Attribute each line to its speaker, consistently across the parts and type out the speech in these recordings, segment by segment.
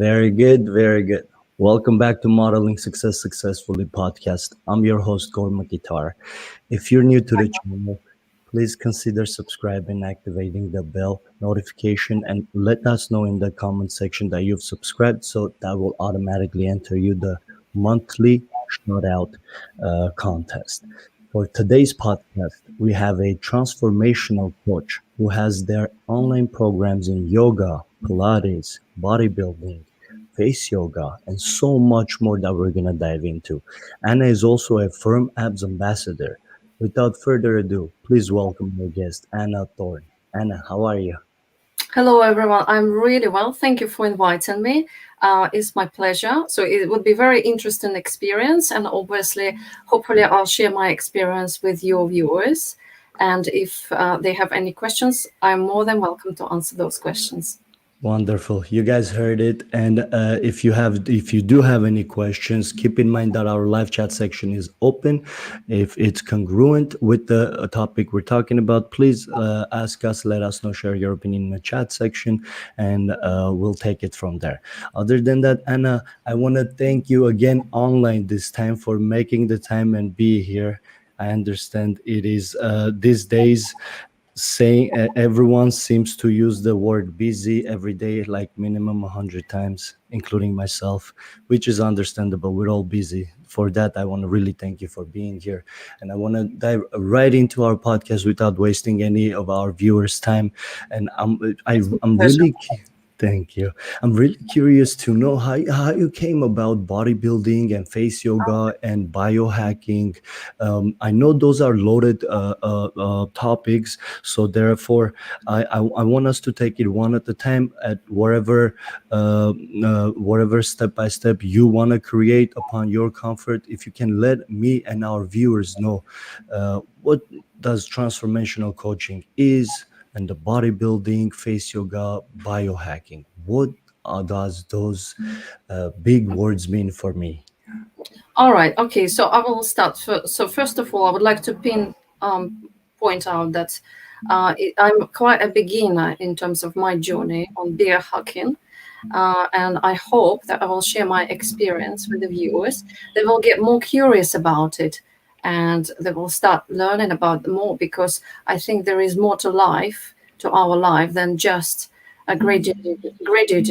Speaker 1: Very good, very good. Welcome back to Modeling Success Successfully podcast. I'm your host, Gorma Guitar. If you're new to the channel, please consider subscribing, activating the bell notification, and let us know in the comment section that you've subscribed so that will automatically enter you the monthly shout out contest. For today's podcast, we have a transformational coach who has their online programs in yoga, Pilates, bodybuilding, face yoga, and so much more that we're going to dive into. Anna is also a Firm Abs ambassador. Without further ado, please welcome our guest, Anna Thorn. Anna, how are you?
Speaker 2: Hello, everyone. I'm really well. Thank you for inviting me. It's my pleasure. So it would be very interesting experience, and obviously, hopefully, I'll share my experience with your viewers. And if they have any questions, I'm more than welcome to answer those questions.
Speaker 1: Wonderful. You guys heard it. And if you do have any questions, keep in mind that our live chat section is open. If it's congruent with the topic we're talking about, please ask us, let us know, share your opinion in the chat section, and we'll take it from there. Other than that, Anna, I want to thank you again online this time for making the time and be here. I understand it is these days saying everyone seems to use the word busy every day like minimum 100 times, including myself, which is understandable. We're all busy. For that, I want to really thank you for being here, and I want to dive right into our podcast without wasting any of our viewers time. And I'm
Speaker 2: Pleasure.
Speaker 1: really thank you. I'm really curious to know how you came about bodybuilding and face yoga and biohacking. I know those are loaded topics, so therefore, I want us to take it one at a time at whatever step by step you want to create upon your comfort. If you can let me and our viewers know what does transformational coaching is, and the bodybuilding, face yoga, biohacking. What does those big words mean for me?
Speaker 2: All right. Okay. So I will start. So first of all, I would like to point out that I'm quite a beginner in terms of my journey on biohacking. And I hope that I will share my experience with the viewers. They will get more curious about it, and they will start learning about it more, because I think there is more to life, to our life, than just a graduate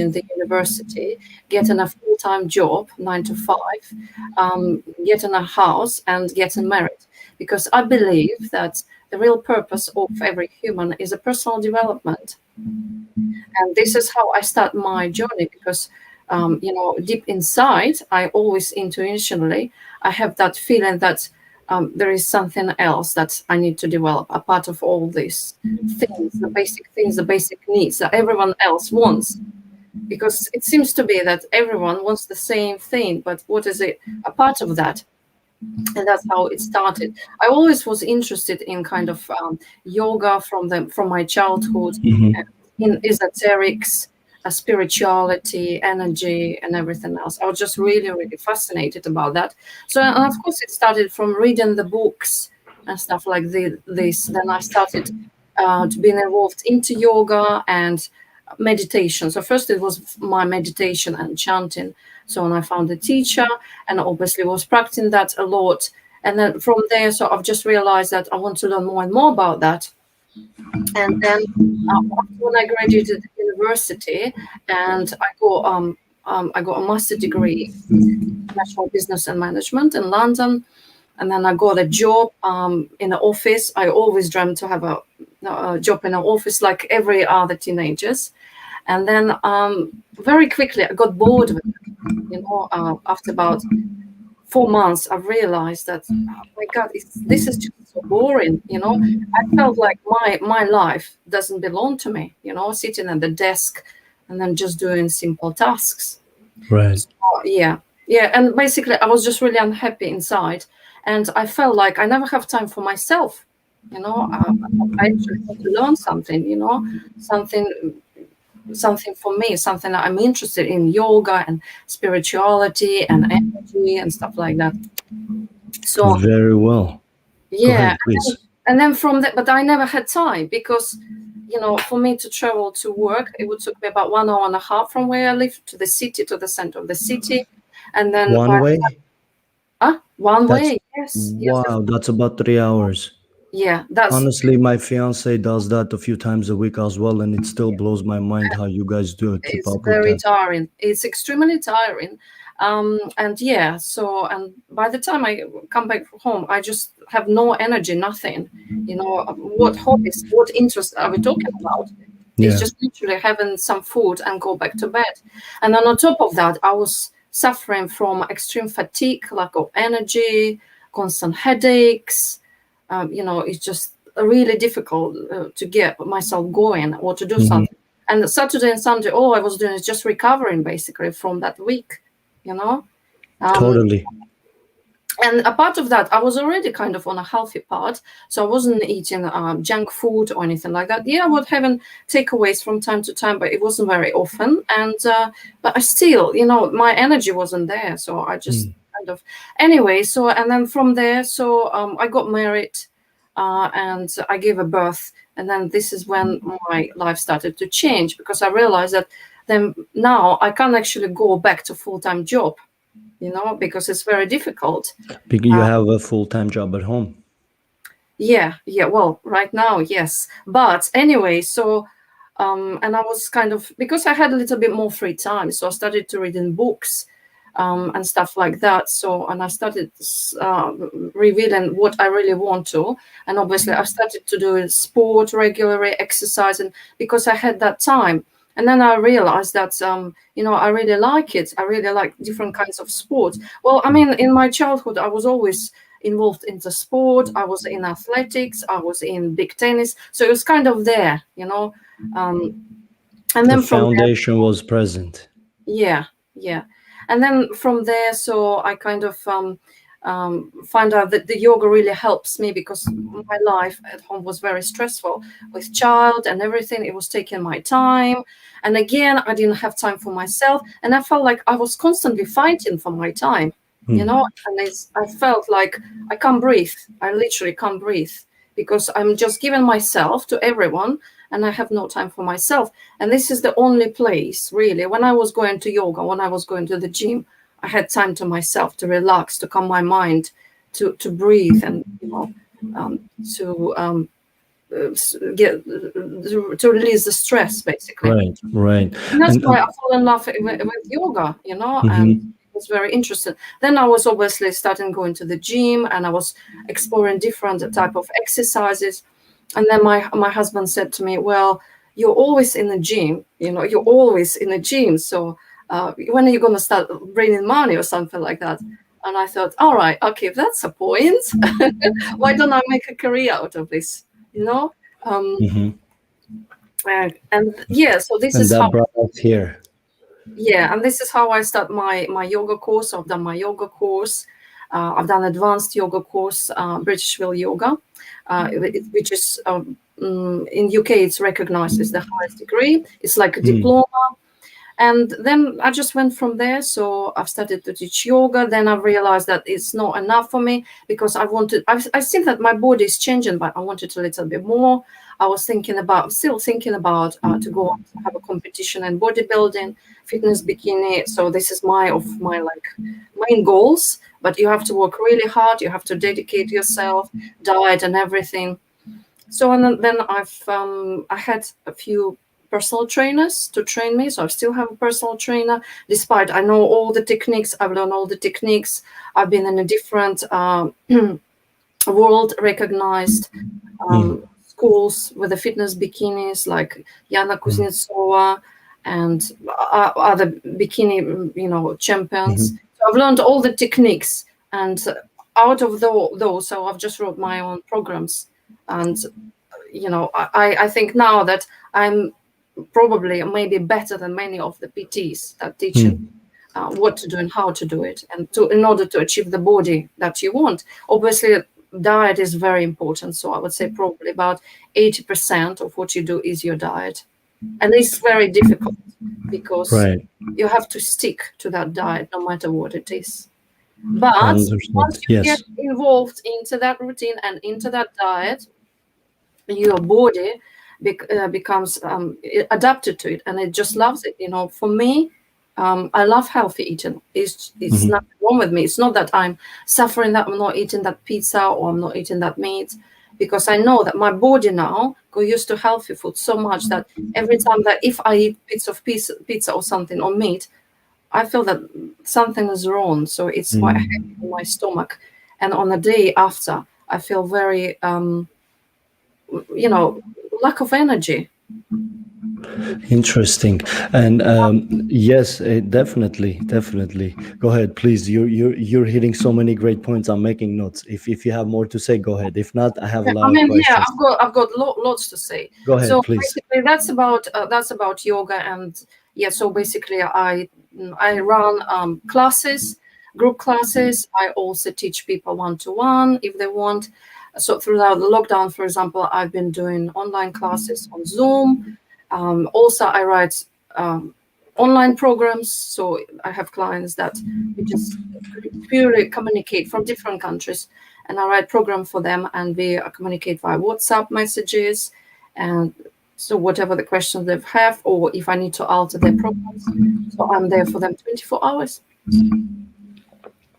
Speaker 2: in the university, getting a full-time job, 9 to 5, getting a house, and getting married. Because I believe that the real purpose of every human is a personal development. And this is how I start my journey, because deep inside, I always intuitionally, I have that feeling that there is something else that I need to develop, a part of all these things, the basic needs that everyone else wants. Because it seems to be that everyone wants the same thing, but what is it, a part of that? And that's how it started. I always was interested in kind of yoga from my childhood,
Speaker 1: Mhm.
Speaker 2: in esoterics, spirituality, energy, and everything else. I was just really, really fascinated about that. So, and of course, it started from reading the books and stuff like this. Then I started to being involved into yoga and meditation. So first it was my meditation and chanting. So when I found a teacher, and obviously was practicing that a lot. And then from there, so I've just realized that I want to learn more and more about that. And then when I graduated university, and I got a master degree in international business and management in London, and then I got a job in an office. I always dreamt to have a job in an office like every other teenagers. And then very quickly I got bored with it. After about 4 months, I realized that, oh my God, this is just so boring. I felt like my life doesn't belong to me. Sitting at the desk and then just doing simple tasks.
Speaker 1: Right.
Speaker 2: So, yeah, and basically, I was just really unhappy inside, and I felt like I never have time for myself. I actually want to learn something. Something something for me, something that I'm interested in, yoga and spirituality and energy and stuff like that. So
Speaker 1: Very well. Go
Speaker 2: yeah,
Speaker 1: ahead, please.
Speaker 2: and then from that, but I never had time, because for me to travel to work, it would take me about 1 hour and a half from where I live to the city, to the center of the city. And then
Speaker 1: One way?
Speaker 2: one
Speaker 1: That's
Speaker 2: way. Yes, yes, yes.
Speaker 1: wow. That's about 3 hours.
Speaker 2: Yeah, that's
Speaker 1: Honestly, my fiance does that a few times a week as well, and it still blows my mind how you guys do keep
Speaker 2: it's
Speaker 1: up with
Speaker 2: very
Speaker 1: that.
Speaker 2: tiring. It's extremely tiring. And yeah, and by the time I come back home, I just have no energy, nothing. What hobbies, what interests are we talking about? It's
Speaker 1: Yeah.
Speaker 2: just literally having some food and go back to bed. And then on top of that, I was suffering from extreme fatigue, lack of energy, constant headaches. It's just really difficult to get myself going or to do
Speaker 1: Hmm.
Speaker 2: something. And Saturday and Sunday, all I was doing is just recovering basically from that week, you know. Um,
Speaker 1: Totally.
Speaker 2: and a part of that, I was already kind of on a healthy part, so I wasn't eating junk food or anything like that. Yeah, I was having takeaways from time to time, but it wasn't very often. And but I still, my energy wasn't there, so I just
Speaker 1: Mm.
Speaker 2: kind of anyway. So and then from there, so I got married, and I gave a birth, and then this is when my life started to change because I realized that then now I can't actually go back to full-time job, because it's very difficult.
Speaker 1: Because you have a full-time job at home.
Speaker 2: Yeah, yeah. Well, right now, yes. But anyway, so and I was kind of because I had a little bit more free time, so I started to read in books and stuff like that. So and I started revealing what I really want to, and obviously I started to do sport regularly, exercising because I had that time. And then I realized that I really like it. I really like different kinds of sports. Well, I mean, in my childhood, I was always involved in the sport. I was in athletics. I was in big tennis. So it was kind of there. Um, and
Speaker 1: The
Speaker 2: then from there,
Speaker 1: foundation was present.
Speaker 2: yeah, yeah. And then from there, so I kind of find out that the yoga really helps me because my life at home was very stressful with child and everything. It was taking my time. And again, I didn't have time for myself. And I felt like I was constantly fighting for my time,
Speaker 1: Hmm.
Speaker 2: and I felt like I can't breathe. I literally can't breathe because I'm just giving myself to everyone and I have no time for myself. And this is the only place, really, when I was going to yoga, when I was going to the gym, I had time to myself to relax, to calm my mind, to breathe, and um, to get to release the stress, basically.
Speaker 1: Right, right.
Speaker 2: And that's why I
Speaker 1: And
Speaker 2: fell in love with yoga, and
Speaker 1: mhm.
Speaker 2: it was very interesting. Then I was obviously starting going to the gym, and I was exploring different type of exercises. And then my husband said to me, "Well, you're always in the gym, you're always in the gym. So when are you going to start bringing money or something like that?" And I thought, all right, okay, if that's a point, why don't I make a career out of this? You know. Um,
Speaker 1: Mhm.
Speaker 2: and yeah, so this
Speaker 1: And
Speaker 2: is how
Speaker 1: that brought us here.
Speaker 2: Yeah, and this is how I start my yoga course. I've done my yoga course. I've done advanced yoga course, Britishville Yoga, which is in UK it's recognized as the highest degree. It's like a
Speaker 1: Mm.
Speaker 2: diploma. And then I just went from there. So I've started to teach yoga. Then I realized that it's not enough for me because I think that my body is changing, but I wanted a little bit more. I was still thinking about to go on to have a competition in bodybuilding, fitness bikini. So this is my like main goals. But you have to work really hard. You have to dedicate yourself, diet and everything. So and then I had a few personal trainers to train me. So I still have a personal trainer, despite I know all the techniques. I've learned all the techniques. I've been in a different world recognized
Speaker 1: Mm.
Speaker 2: schools with the fitness bikinis like Yana
Speaker 1: Mm.
Speaker 2: Kuznetsova and other bikini, champions.
Speaker 1: Mhm.
Speaker 2: So I've learned all the techniques, and out of those, so I've just wrote my own programs, and I think now that I'm probably maybe better than many of the PTs that teaching
Speaker 1: Mm.
Speaker 2: what to do and how to do it, and in order to achieve the body that you want. Obviously, diet is very important. So I would say probably about 80% of what you do is your diet, and it's very difficult because
Speaker 1: Right.
Speaker 2: you have to stick to that diet no matter what it is.
Speaker 1: I
Speaker 2: But once
Speaker 1: understand.
Speaker 2: you get
Speaker 1: Yes.
Speaker 2: involved into that routine and into that diet, your body becomes adapted to it, and it just loves it. For me, I love healthy eating. It's
Speaker 1: Mhm.
Speaker 2: nothing wrong with me. It's not that I'm suffering that I'm not eating that pizza or I'm not eating that meat, because I know that my body now got used to healthy food so much that every time that if I eat bits of pizza or something or meat, I feel that something is wrong. So it's quite heavy
Speaker 1: Mm.
Speaker 2: in my stomach, and on the day after, I feel very you know lack of energy.
Speaker 1: Interesting. And yes, definitely, definitely. Go ahead, please. You're hitting so many great points. I'm making notes. If you have more to say, go ahead. If not, I have a
Speaker 2: Yeah, I
Speaker 1: lot of
Speaker 2: mean, yeah,
Speaker 1: questions.
Speaker 2: I've got lots to say.
Speaker 1: Go ahead,
Speaker 2: So
Speaker 1: please.
Speaker 2: basically, that's about yoga, and yeah. So basically, I run classes, group classes. I also teach people one-to-one if they want. So throughout the lockdown, for example, I've been doing online classes on Zoom. Also, I write online programs. So I have clients that we just purely communicate from different countries, and I write program for them, and we communicate via WhatsApp messages, and so whatever the questions they have, or if I need to alter their programs, so I'm there for them 24 hours.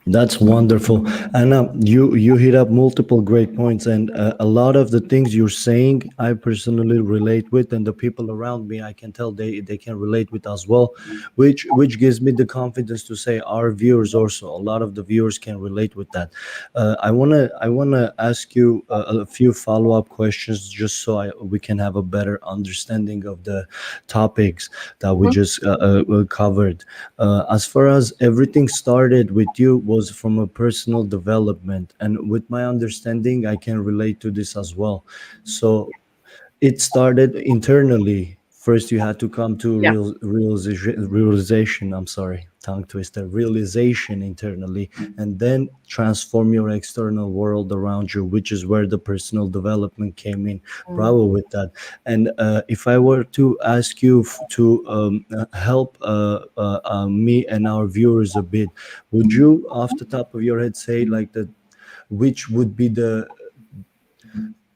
Speaker 1: That's wonderful, Anna. You hit up multiple great points, and a lot of the things you're saying, I personally relate with, and the people around me, I can tell they can relate with as well, which gives me the confidence to say our viewers also. A lot of the viewers can relate with that. I wanna ask you a few follow up questions just so we can have a better understanding of the topics that we
Speaker 2: Mhm.
Speaker 1: just covered. As far as everything started with you was from a personal development, and with my understanding, I can relate to this as well. So it started internally. First, you had to come to
Speaker 2: Yeah.
Speaker 1: realization. I'm sorry, tongue twister. Realization internally, and then transform your external world around you, which is where the personal development came in.
Speaker 2: Mm.
Speaker 1: Bravo with that. And if I were to ask you to help me and our viewers a bit, would you, off the top of your head, say like that? Which would be the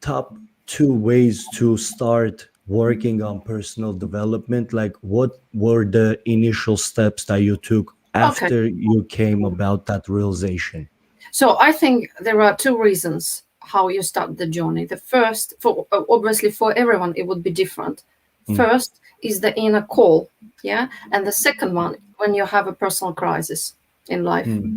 Speaker 1: top two ways to start working on personal development? Like, what were the initial steps that you took
Speaker 2: Okay.
Speaker 1: after you came about that realization?
Speaker 2: So I think there are two reasons how you start the journey. The first, for obviously for everyone, it would be different.
Speaker 1: Mm,
Speaker 2: First is the inner call, yeah, and the second one when you have a personal crisis in life.
Speaker 1: mm,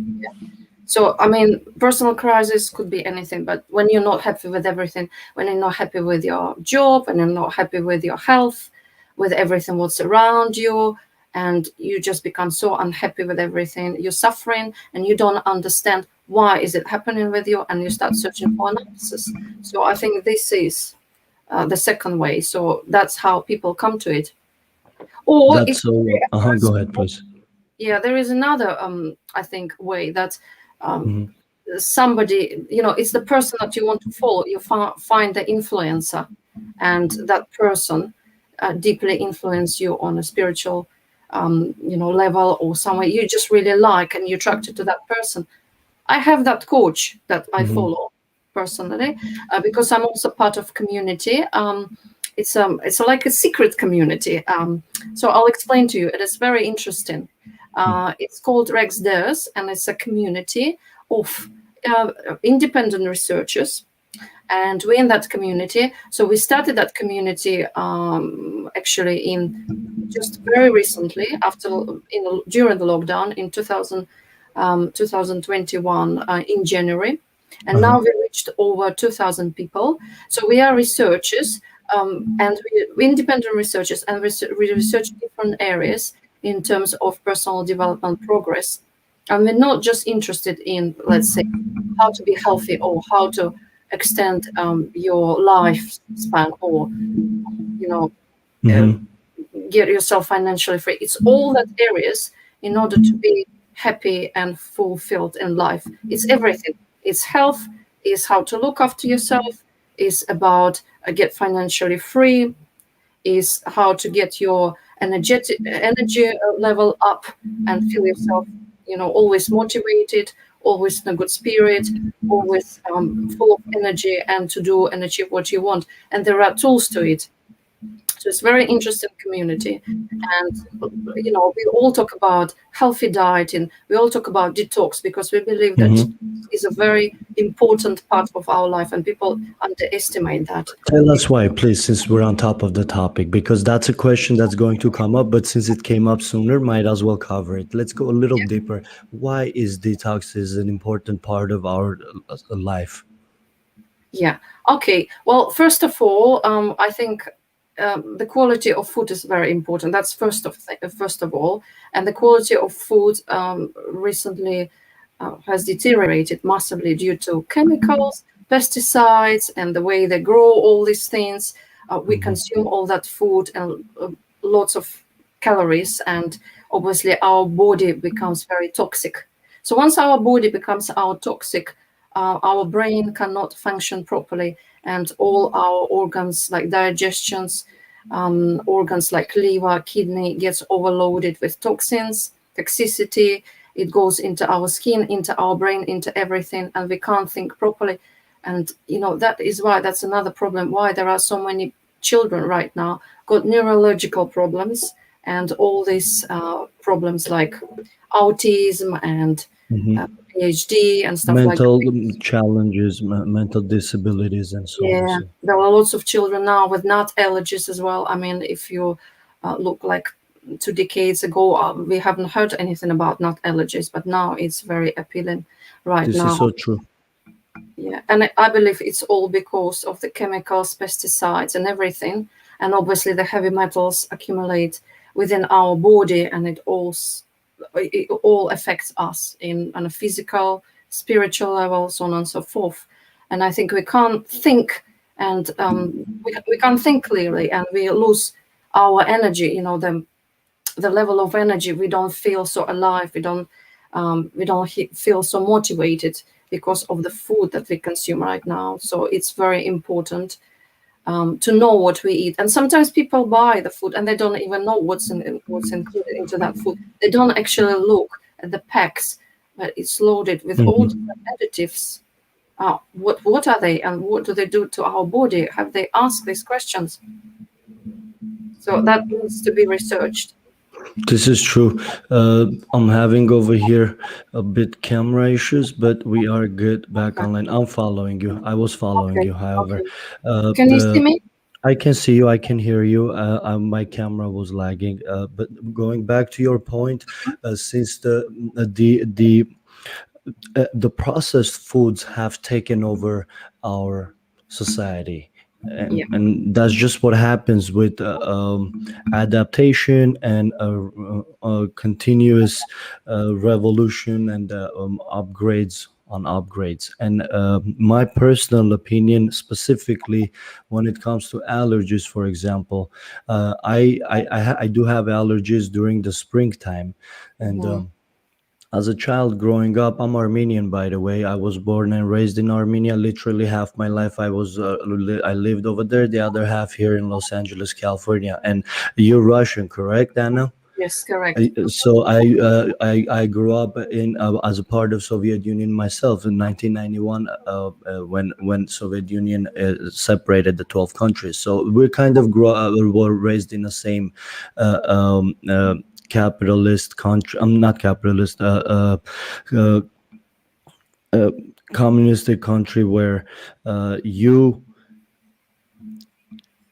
Speaker 2: So, I mean, personal crisis could be anything, but when you're not happy with everything, when you're not happy with your job, when you're not happy with your health, with everything what's around you, and you just become so unhappy with everything, you're suffering and you don't understand why is it happening with you, and you start searching for an answers. So I think this is the second way. So that's how people come to it. Or it
Speaker 1: that's
Speaker 2: could be
Speaker 1: so.
Speaker 2: a
Speaker 1: Go
Speaker 2: person.
Speaker 1: ahead, please.
Speaker 2: Yeah, there is another I think way that um,
Speaker 1: Mhm,
Speaker 2: somebody, it's the person that you want to follow. You find the influencer, and that person deeply influence you on a spiritual level, or somewhere you just really like and you're attracted to that person. I have that coach that I
Speaker 1: mhm,
Speaker 2: follow personally, because I'm also part of community. It's like a secret community. So I'll explain to you. It is very interesting. It's called Rex Dares, and it's a community of independent researchers, and we're in that community. So we started that community actually in just very recently after during the lockdown in 2021 in January, and
Speaker 1: uh-huh,
Speaker 2: now we reached over 2,000 people. So we are researchers, and we're independent researchers, and we research different areas in terms of personal development progress, and we're not just interested in, let's say, how to be healthy or how to extend your lifespan, or you know uh,
Speaker 1: mhm,
Speaker 2: get yourself financially free. It's all that areas in order to be happy and fulfilled in life. It's everything. It's health, is how to look after yourself, is about get financially free, is how to get your energy level up and feel yourself, always motivated, always in a good spirit, always full of energy, and to do and achieve what you want. And there are tools to it. So it's very interesting community. And we all talk about healthy dieting. We all talk about detox because we believe that
Speaker 1: Mhm.
Speaker 2: detox is a very important part of our life, and people underestimate that.
Speaker 1: Tell us why, please, since we're on top of the topic, because that's a question that's going to come up, but since it came up sooner, might as well cover it. Let's go a little deeper. Why is detox is an important part of our life?
Speaker 2: Yeah. Okay. Well, first of all, I think the quality of food is very important. That's first of all, and the quality of food recently has deteriorated massively due to chemicals, pesticides, and the way they grow all these things. We
Speaker 1: Mhm.
Speaker 2: consume all that food and lots of calories, and obviously our body becomes very toxic. So once our body becomes our toxic, our brain cannot function properly, and all our organs like digestions, organs like liver, kidney gets overloaded with toxins, toxicity. It goes into our skin, into our brain, into everything, and we can't think properly. And that is why that's another problem. Why there are so many children right now got neurological problems and all these problems like autism and
Speaker 1: Mhm.
Speaker 2: uh, PhD and stuff like
Speaker 1: Mental
Speaker 2: that.
Speaker 1: challenges, mental disabilities, and so on.
Speaker 2: Yeah,
Speaker 1: So
Speaker 2: there are lots of children now with nut allergies as well. I mean, if you look like 2 decades ago, we haven't heard anything about nut allergies, but now it's very appealing right
Speaker 1: this is
Speaker 2: now.
Speaker 1: so true.
Speaker 2: Yeah, and I believe it's all because of the chemicals, pesticides, and everything. And obviously, the heavy metals accumulate within our body, and it all affects us in on a physical, spiritual level, so on and so forth. And I think we can't think, and we can't think clearly, and we lose our energy. The level of energy, we don't feel so alive, we don't feel so motivated because of the food that we consume right now. So it's very important to know what we eat. And sometimes people buy the food and they don't even know what's included into that food. They don't actually look at the packs, but it's loaded with all
Speaker 1: Mhm.
Speaker 2: different additives. What are they, and what do they do to our body? Have they asked these questions? So that needs to be researched.
Speaker 1: This is true. I'm having over here a bit camera issues, but we are good back
Speaker 2: Okay.
Speaker 1: online. I'm following you. I was following
Speaker 2: Okay.
Speaker 1: you. However,
Speaker 2: Okay. Can you see me?
Speaker 1: I can see you. I can hear you. My camera was lagging. But going back to your point, since the processed foods have taken over our society,
Speaker 2: Yeah.
Speaker 1: and that's just what happens with adaptation and a continuous revolution and upgrades on upgrades. And my personal opinion, specifically when it comes to allergies, for example, I do have allergies during the springtime. And
Speaker 2: Mhm.
Speaker 1: as a child growing up, I'm Armenian, by the way. I was born and raised in Armenia. Literally half my life, I lived over there. The other half here in Los Angeles, California. And you're Russian, correct, Anna?
Speaker 2: Yes, correct.
Speaker 1: I grew up in as a part of Soviet Union myself in 1991 when Soviet Union separated the 12 countries. So we kind of were raised in the same uh, um, uh, capitalist country. I'm not capitalist. Uh, uh, Communistic country where you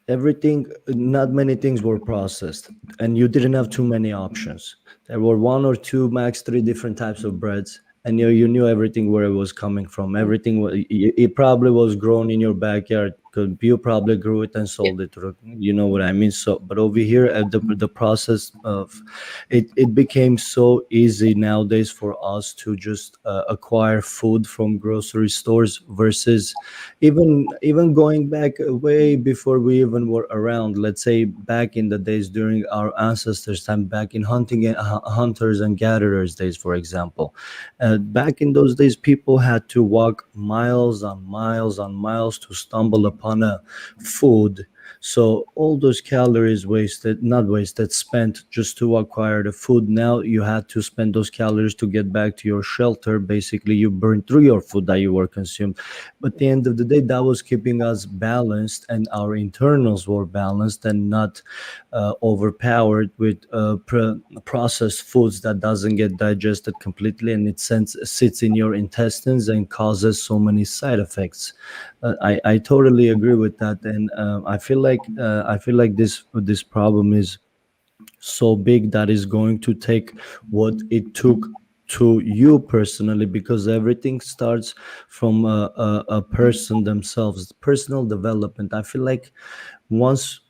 Speaker 1: everything not many things were processed and you didn't have too many options. There were one or two, max three different types of breads, and you knew everything where it was coming from.
Speaker 2: Mm.
Speaker 1: Everything it probably was grown in your backyard because you probably grew it and
Speaker 2: Yeah.
Speaker 1: sold it to, you know what I mean. So but over here the process of it became so easy nowadays for us to just acquire food from grocery stores versus even going back way before we even were around. Let's say back in the days during our ancestors time, back in hunting and hunters and gatherers days, for example. Back in those days, people had to walk miles on miles on miles to stumble upon a food So all those calories wasted, not wasted, spent just to acquire the food. Now you had to spend those calories to get back to your shelter. Basically, you burned through your food that you were consumed. But at the end of the day, that was keeping us balanced, and our internals were balanced and not overpowered with processed foods that doesn't get digested completely, and sits in your intestines and causes so many side effects. I totally agree with that, and I feel like this problem is so big that is going to take what it took to you personally, because everything starts from a person themselves, personal development. I feel like once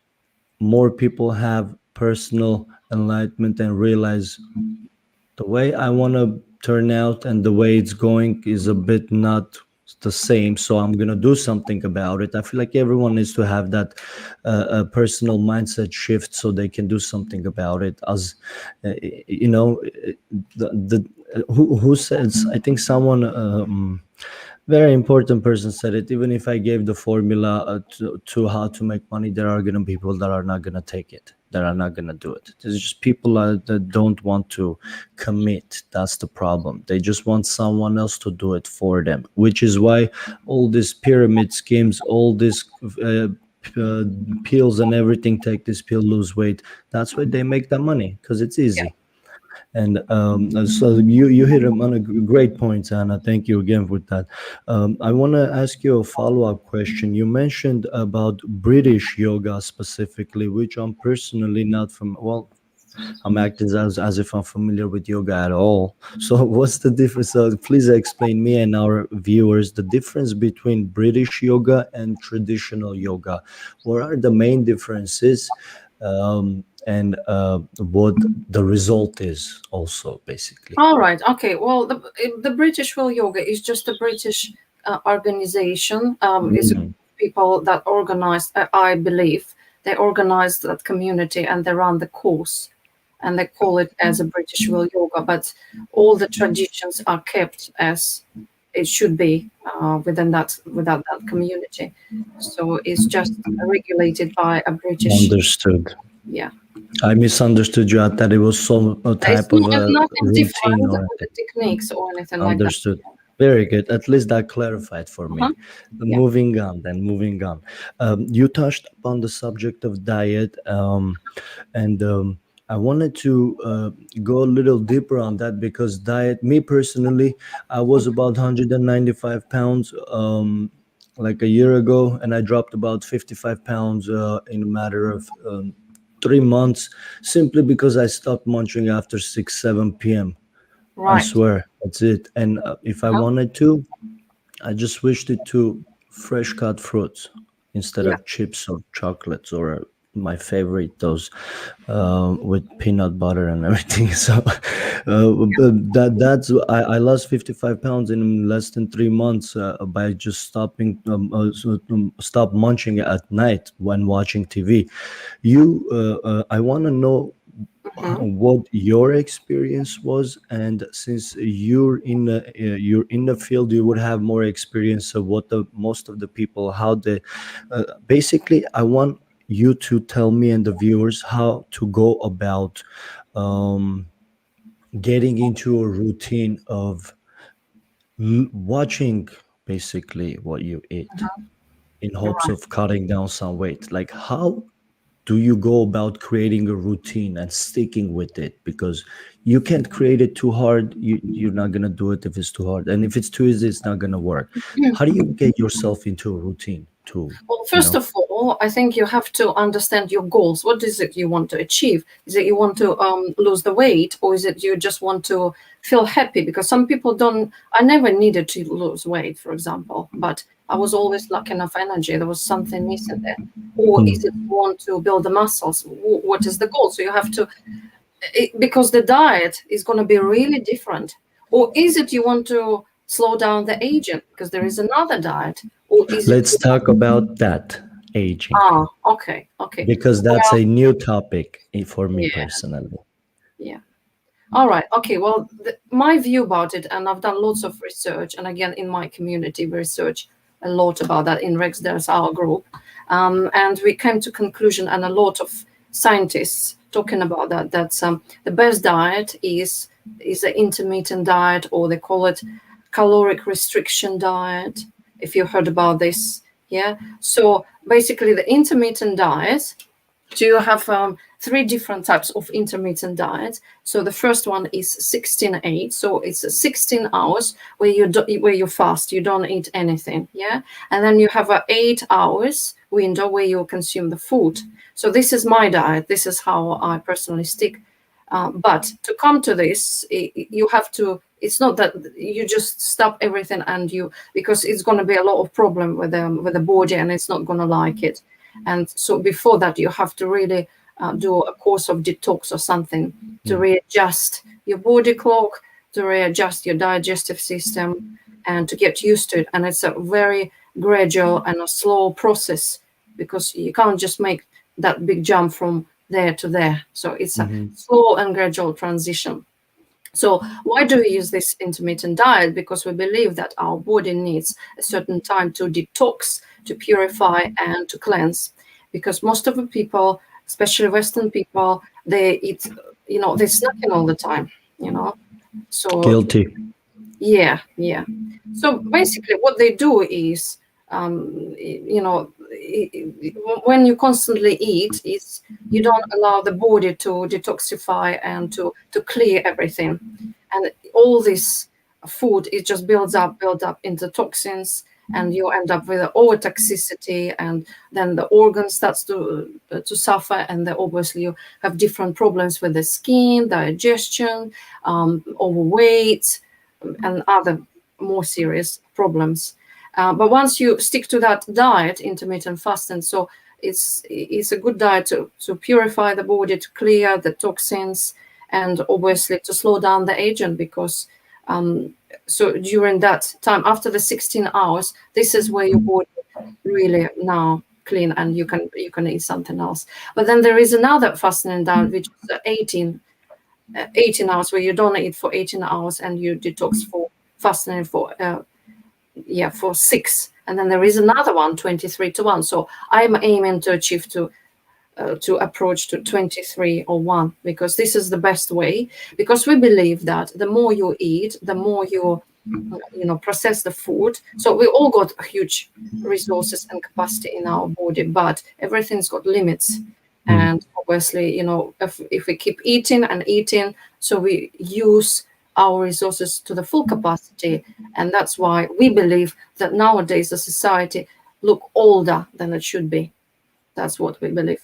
Speaker 1: more people have personal enlightenment and realize the way I want to turn out and the way it's going is a bit not the same, so I'm gonna do something about it. I feel like everyone needs to have that personal mindset shift so they can do something about it. As you know, the who says, I think someone very important person said it, even if I gave the formula to how to make money, there are gonna be people that are not gonna take it, that are not gonna do it. There's just people that don't want to commit. That's the problem. They just want someone else to do it for them, which is why all these pyramid schemes, all these uh, pills and everything, take this pill, lose weight. That's why they make that money, because it's
Speaker 2: Yeah.
Speaker 1: easy. And so you hit him on a great point, Anna. Thank you again with that. I want to ask you a follow-up question. You mentioned about British yoga specifically, which I'm personally not from. Well, I'm acting as if I'm familiar with yoga at all. So what's the difference? Please explain me and our viewers the difference between British yoga and traditional yoga. What are the main differences? And what the result is also, basically.
Speaker 2: All right. Okay. Well, the British Well Yoga is just a British organization. Is
Speaker 1: Mm.
Speaker 2: people that organize. I believe they organize that community and they run the course, and they call it as a British Well Yoga. But all the traditions are kept as it should be within that community. So it's just regulated by a British.
Speaker 1: Understood.
Speaker 2: Yeah.
Speaker 1: I misunderstood you at that it was some
Speaker 2: It's
Speaker 1: type of
Speaker 2: nothing
Speaker 1: routine
Speaker 2: different
Speaker 1: or
Speaker 2: with the
Speaker 1: anything.
Speaker 2: techniques or anything like that.
Speaker 1: Understood. Very good. At least that clarified for
Speaker 2: Uh-huh.
Speaker 1: me.
Speaker 2: Yeah.
Speaker 1: Moving on, then moving on. You touched upon the subject of diet, and I wanted to go a little deeper on that, because diet, me personally, I was about 195 pounds like a year ago, and I dropped about 55 pounds in a matter of 3 months, simply because I stopped munching after 6, 7 p.m. I
Speaker 2: Right.
Speaker 1: swear, that's it. And if I
Speaker 2: Uh-huh.
Speaker 1: wanted to, I just switched it to fresh cut fruits instead
Speaker 2: Yeah.
Speaker 1: of chips or chocolates, or my favorite, those with peanut butter and everything. So but I lost 55 pounds in less than 3 months by just stop munching at night when watching TV. I want to know
Speaker 2: Hmm.
Speaker 1: what your experience was, and since you're in the field, you would have more experience of what the most of the people, how they basically, I want you to tell me and the viewers how to go about um, getting into a routine of watching basically what you eat in hopes
Speaker 2: Right.
Speaker 1: of cutting down some weight. Like, how do you go about creating a routine and sticking with it? Because you can't create it too hard. You're not going to do it if it's too hard, and if it's too easy, it's not going to work. How do you get yourself into a routine to,
Speaker 2: Well,
Speaker 1: you
Speaker 2: first
Speaker 1: know?
Speaker 2: of all, I think you have to understand your goals. What is it you want to achieve? Is it you want to lose the weight, or is it you just want to feel happy? Because some people don't. I never needed to lose weight, for example, but I was always lacking of energy. There was something missing there. Or is it
Speaker 1: Mm.
Speaker 2: you want to build the muscles? What is the goal? So you have to, because the diet is going to be really different. Or is it you want to slow down the aging because there is another diet? Or is it
Speaker 1: Let's talk about that, aging,
Speaker 2: okay, okay.
Speaker 1: because that's
Speaker 2: Well,
Speaker 1: a new topic for me
Speaker 2: yeah,
Speaker 1: personally.
Speaker 2: yeah. All right, okay. Well, my view about it, and I've done lots of research, and again in my community research. a lot about that in Rex. There's our group, and we came to conclusion, and a lot of scientists talking about that. That the best diet is an intermittent diet, or they call it caloric restriction diet. If you heard about this, yeah. So basically, the intermittent diet. So you have three different types of intermittent diet. So the first one is 16-8. So it's 16 hours where you fast, you don't eat anything, yeah. And then you have a 8 hours window where you consume the food. So this is my diet. This is how I personally stick. But to come to this, you have to. It's not that you just stop everything because it's going to be a lot of problem with the body, and it's not going to like it. And so before that, you have to really do a course of detox or something to readjust your body clock, to readjust your digestive system, and to get used to it. And it's a very gradual and a slow process, because you can't just make that big jump from there to there. So it's a slow and gradual transition. So why do we use this intermittent diet? Because we believe that our body needs a certain time to detox, to purify, and to cleanse. Because most of the people, especially Western people, they eat, they're snacking all the time, So
Speaker 1: Guilty.
Speaker 2: yeah. So basically, what they do is, when you constantly eat, is you don't allow the body to detoxify and to clear everything, and all this food, it just builds up into toxins, and you end up with over toxicity, and then the organ starts to suffer, and then obviously you have different problems with the skin, digestion, overweight, and other more serious problems. But once you stick to that diet, intermittent fasting, so it's a good diet to purify the body, to clear the toxins, and obviously to slow down the aging, because so during that time, after the 16 hours, this is where your body really now clean, and you can eat something else. But then there is another fasting diet, which is 18 hours, where you don't eat for 18 hours and you detox for fasting for 6. And then there is another one, 23-1. So I'm aiming to achieve to approach to 23 or 1, because this is the best way, because we believe that the more you eat, the more you process the food. So we all got huge resources and capacity in our body, but everything's got limits. And obviously, if we keep eating and eating, so we use our resources to the full capacity. And that's why we believe that nowadays the society look older than it should be. That's what we believe.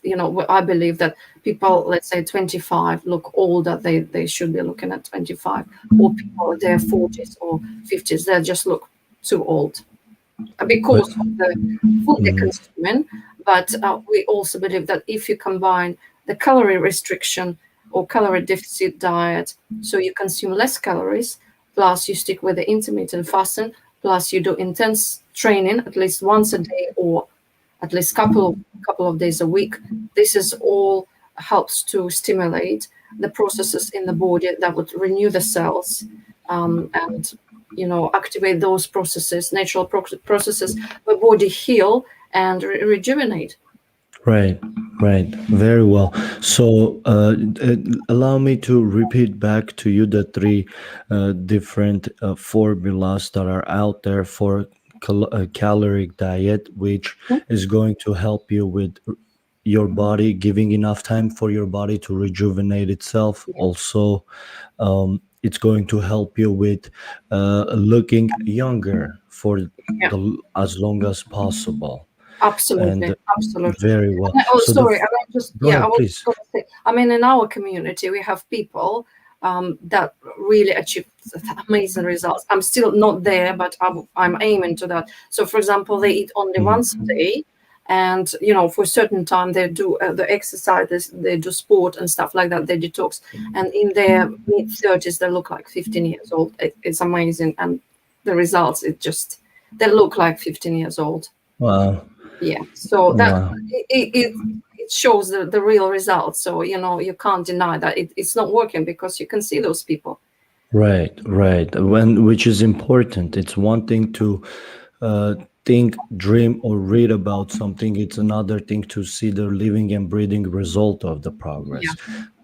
Speaker 2: I believe that people, let's say 25, look older. They should be looking at 25. Or people in their 40s or 50s, they just look too old because of the food they're consuming. But we also believe that if you combine the calorie restriction or calorie deficit diet, so you consume less calories, plus you stick with the intermittent fasting, plus you do intense training at least once a day or at least couple of days a week, this is all helps to stimulate the processes in the body that would renew the cells, and activate those processes, natural processes, where body heal and rejuvenate.
Speaker 1: Right, very well. So allow me to repeat back to you the three different formulas that are out there for caloric diet, which is going to help you with your body, giving enough time for your body to rejuvenate itself. Also, it's going to help you with looking younger for as long as possible.
Speaker 2: Absolutely,
Speaker 1: And
Speaker 2: absolutely.
Speaker 1: very well.
Speaker 2: Oh,
Speaker 1: So
Speaker 2: sorry, and I just
Speaker 1: go
Speaker 2: I
Speaker 1: ahead,
Speaker 2: was
Speaker 1: please.
Speaker 2: going to say, in our community we have people that really achieve amazing results. I'm still not there, but I'm aiming to that. So, for example, they eat only once a day, and for a certain time they do the exercises, they do sport and stuff like that. They detox, and in their mid-30s they look like 15 years old. It's amazing, and the results, they look like 15 years old.
Speaker 1: Wow,
Speaker 2: Yeah, so that
Speaker 1: wow.
Speaker 2: it shows the real results. So you can't deny that it's not working, because you can see those people.
Speaker 1: Right. Which is important. It's one thing to think, dream, or read about something. It's another thing to see the living and breathing result of the
Speaker 2: Yeah.
Speaker 1: progress.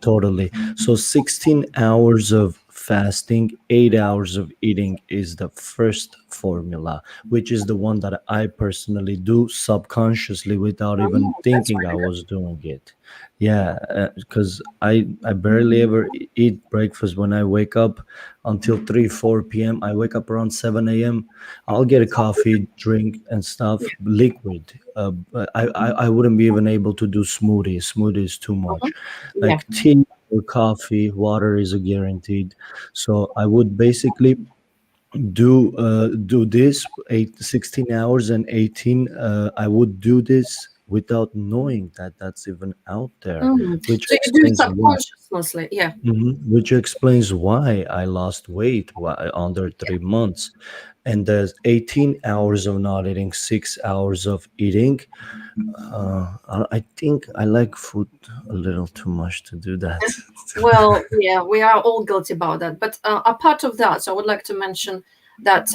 Speaker 1: Totally. So 16 hours of fasting, 8 hours of eating is the first formula, which is the one that I personally do subconsciously without even
Speaker 2: Oh, that's
Speaker 1: thinking I
Speaker 2: really good.
Speaker 1: was doing it. Yeah, because I barely ever eat breakfast when I wake up until 3 4 p.m. I wake up around 7 a.m. I'll get a
Speaker 2: So
Speaker 1: coffee, drink, and
Speaker 2: yeah.
Speaker 1: stuff, liquid. But I wouldn't be even able to do smoothies. Smoothies too
Speaker 2: Mhm.
Speaker 1: much.
Speaker 2: Yeah.
Speaker 1: Like tea or coffee, water is a guaranteed. So I would basically do this 16 hours and 18. I would do this without knowing that that's even out there,
Speaker 2: Mm.
Speaker 1: which
Speaker 2: So you do
Speaker 1: explains why.
Speaker 2: subconsciously. Yeah.
Speaker 1: Which explains why I lost weight under
Speaker 2: Yeah.
Speaker 1: 3 months. And there's 18 hours of not eating, 6 hours of eating. I think I like food a little too much to do that.
Speaker 2: Well, yeah, we are all guilty about that. But apart of that, so I would like to mention that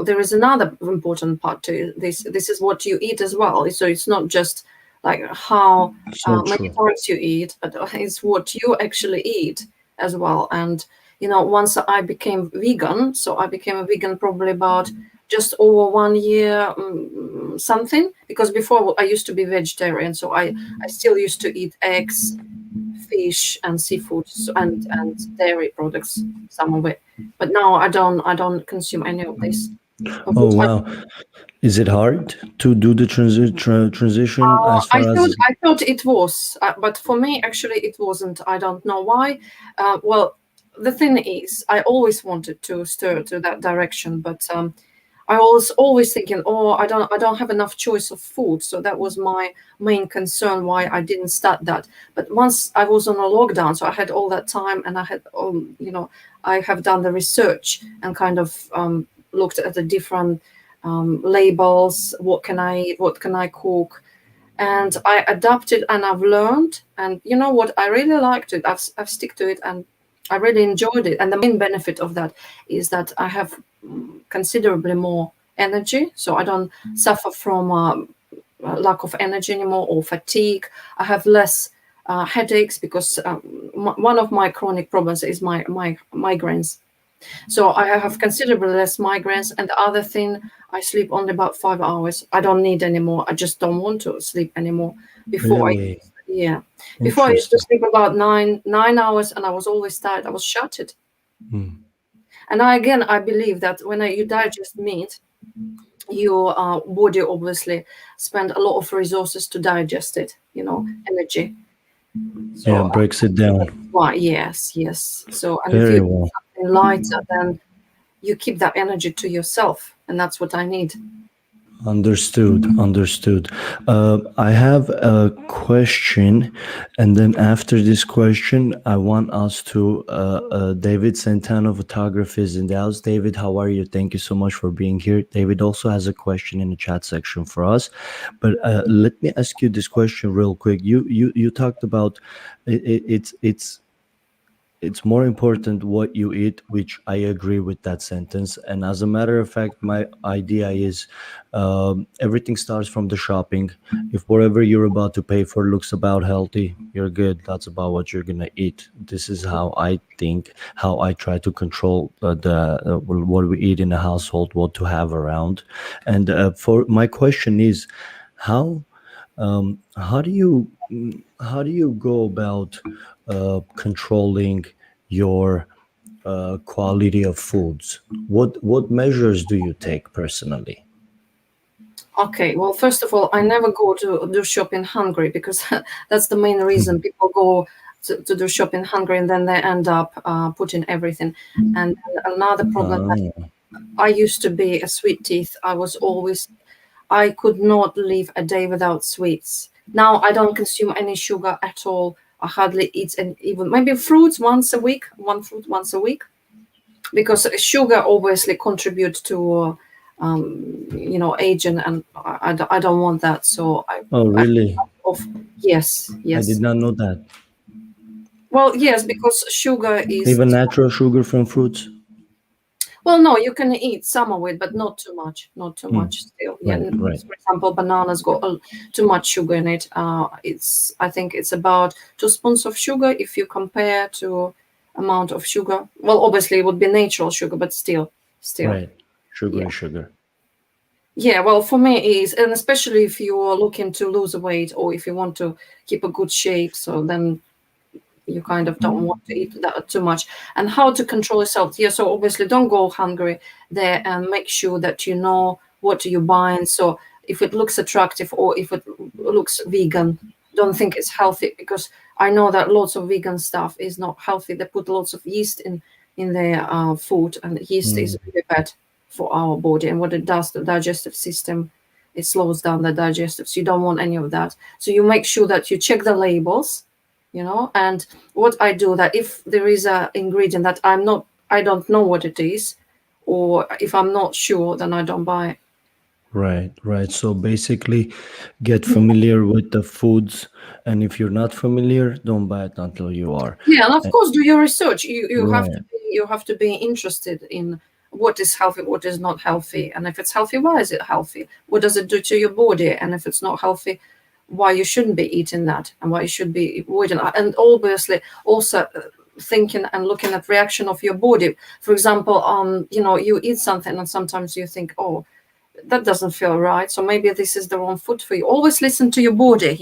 Speaker 2: there is another important part to this. This is what you eat as well. So it's not just like how
Speaker 1: So
Speaker 2: many
Speaker 1: true.
Speaker 2: times you eat, but it's what you actually eat as well. And once I became vegan, so I became a vegan probably about just over 1 year, something. Because before I used to be vegetarian, so I still used to eat eggs, fish and seafood, and dairy products, some of it. But now I don't consume any of this. But
Speaker 1: Oh
Speaker 2: what
Speaker 1: wow, is it hard to do the transition as
Speaker 2: I
Speaker 1: far
Speaker 2: thought
Speaker 1: as?
Speaker 2: I thought it was, but for me actually it wasn't. I don't know why. Well, the thing is, I always wanted to stir to that direction, but I was always thinking, oh, I don't have enough choice of food. So that was my main concern why I didn't start that. But once I was on a lockdown, so I had all that time, and I had, I have done the research and kind of looked at the different labels. What can I eat? What can I cook? And I adapted, and I've learned. And you know what? I really liked it. I've stick to it, and I really enjoyed it. And the main benefit of that is that I have considerably more energy, so I don't suffer from lack of energy anymore or fatigue. I have less headaches because one of my chronic problems is my migraines. So I have considerably less migraines. And the other thing, I sleep only about 5 hours. I don't need any more. I just don't want to sleep anymore. Before I,
Speaker 1: Really
Speaker 2: yeah, before I used to
Speaker 1: interesting.
Speaker 2: sleep about nine hours, and I was always tired. I was shattered.
Speaker 1: Hmm.
Speaker 2: And I believe that when you digest meat, your body obviously spend a lot of resources to digest it. Energy.
Speaker 1: Yeah,
Speaker 2: So
Speaker 1: breaks it
Speaker 2: that's
Speaker 1: down
Speaker 2: why, yes, yes. So, and if you
Speaker 1: very
Speaker 2: eat
Speaker 1: well.
Speaker 2: something lighter, then you keep that energy to yourself, and that's what I need.
Speaker 1: Understood, understood. I have a question, and then after this question, I want us to David Santana Photography is in the house. David, how are you? Thank you so much for being here. David also has a question in the chat section for us, but let me ask you this question real quick. You talked about it's more important what you eat, which I agree with that sentence. And as a matter of fact, my idea is everything starts from the shopping. If whatever you're about to pay for looks about healthy, you're good. That's about what you're gonna eat. This is how I think, how I try to control what we eat in the household, what to have around. And for my question is, how how do you how do you go about controlling your quality of foods? What measures do you take personally?
Speaker 2: Okay, well, first of all, I never go to do shopping hungry because that's the main reason people go to do shopping hungry, and then they end up putting everything. And another problem that
Speaker 1: Ah,
Speaker 2: I used to be a sweet tooth. I could not live a day without sweets. Now I don't consume any sugar at all. I hardly eat, and even maybe fruits once a week, one fruit once a week, because sugar obviously contributes to aging, and I don't want that. So
Speaker 1: oh,
Speaker 2: I
Speaker 1: really?
Speaker 2: of yes,
Speaker 1: I did
Speaker 2: yes.
Speaker 1: not know that.
Speaker 2: Well, yes, because sugar is
Speaker 1: Even natural sugar from fruits?
Speaker 2: Well, no, you can eat some of it, but not too much. Not too
Speaker 1: Hmm.
Speaker 2: much still. Yeah.
Speaker 1: Right, right,
Speaker 2: For example, bananas got too much sugar in it. I think it's about 2 spoons of sugar if you compare to amount of sugar. Well, obviously it would be natural sugar, but still.
Speaker 1: right. Sugar
Speaker 2: Yeah.
Speaker 1: is sugar.
Speaker 2: Yeah, well, for me it is, and especially if you are looking to lose weight or if you want to keep a good shape, so then you kind of don't want to eat that too much. And how to control yourself? Yeah, so obviously don't go hungry there, and make sure that you know what you're buying. So if it looks attractive or if it looks vegan, don't think it's healthy, because I know that lots of vegan stuff is not healthy. They put lots of yeast in their food, and yeast is
Speaker 1: Mm,
Speaker 2: really bad for our body. And what it does, the digestive system, it slows down the digestive. So you don't want any of that. So you make sure that you check the labels, and what I do, that if there is a ingredient that I don't know what it is, or if I'm not sure, then I don't buy it.
Speaker 1: right, right. So basically, get familiar with the foods, and if you're not familiar, don't buy it until you are.
Speaker 2: Yeah, and of
Speaker 1: And,
Speaker 2: course, do your research.
Speaker 1: right.
Speaker 2: You have to be interested in what is healthy, what is not healthy, and if it's healthy, why is it healthy? What does it do to your body? And if it's not healthy, why you shouldn't be eating that, and why you should be avoiding that. And obviously, also thinking and looking at reaction of your body. For example, you eat something, and sometimes you think, oh, that doesn't feel right, so maybe this is the wrong food for you. Always listen to your body.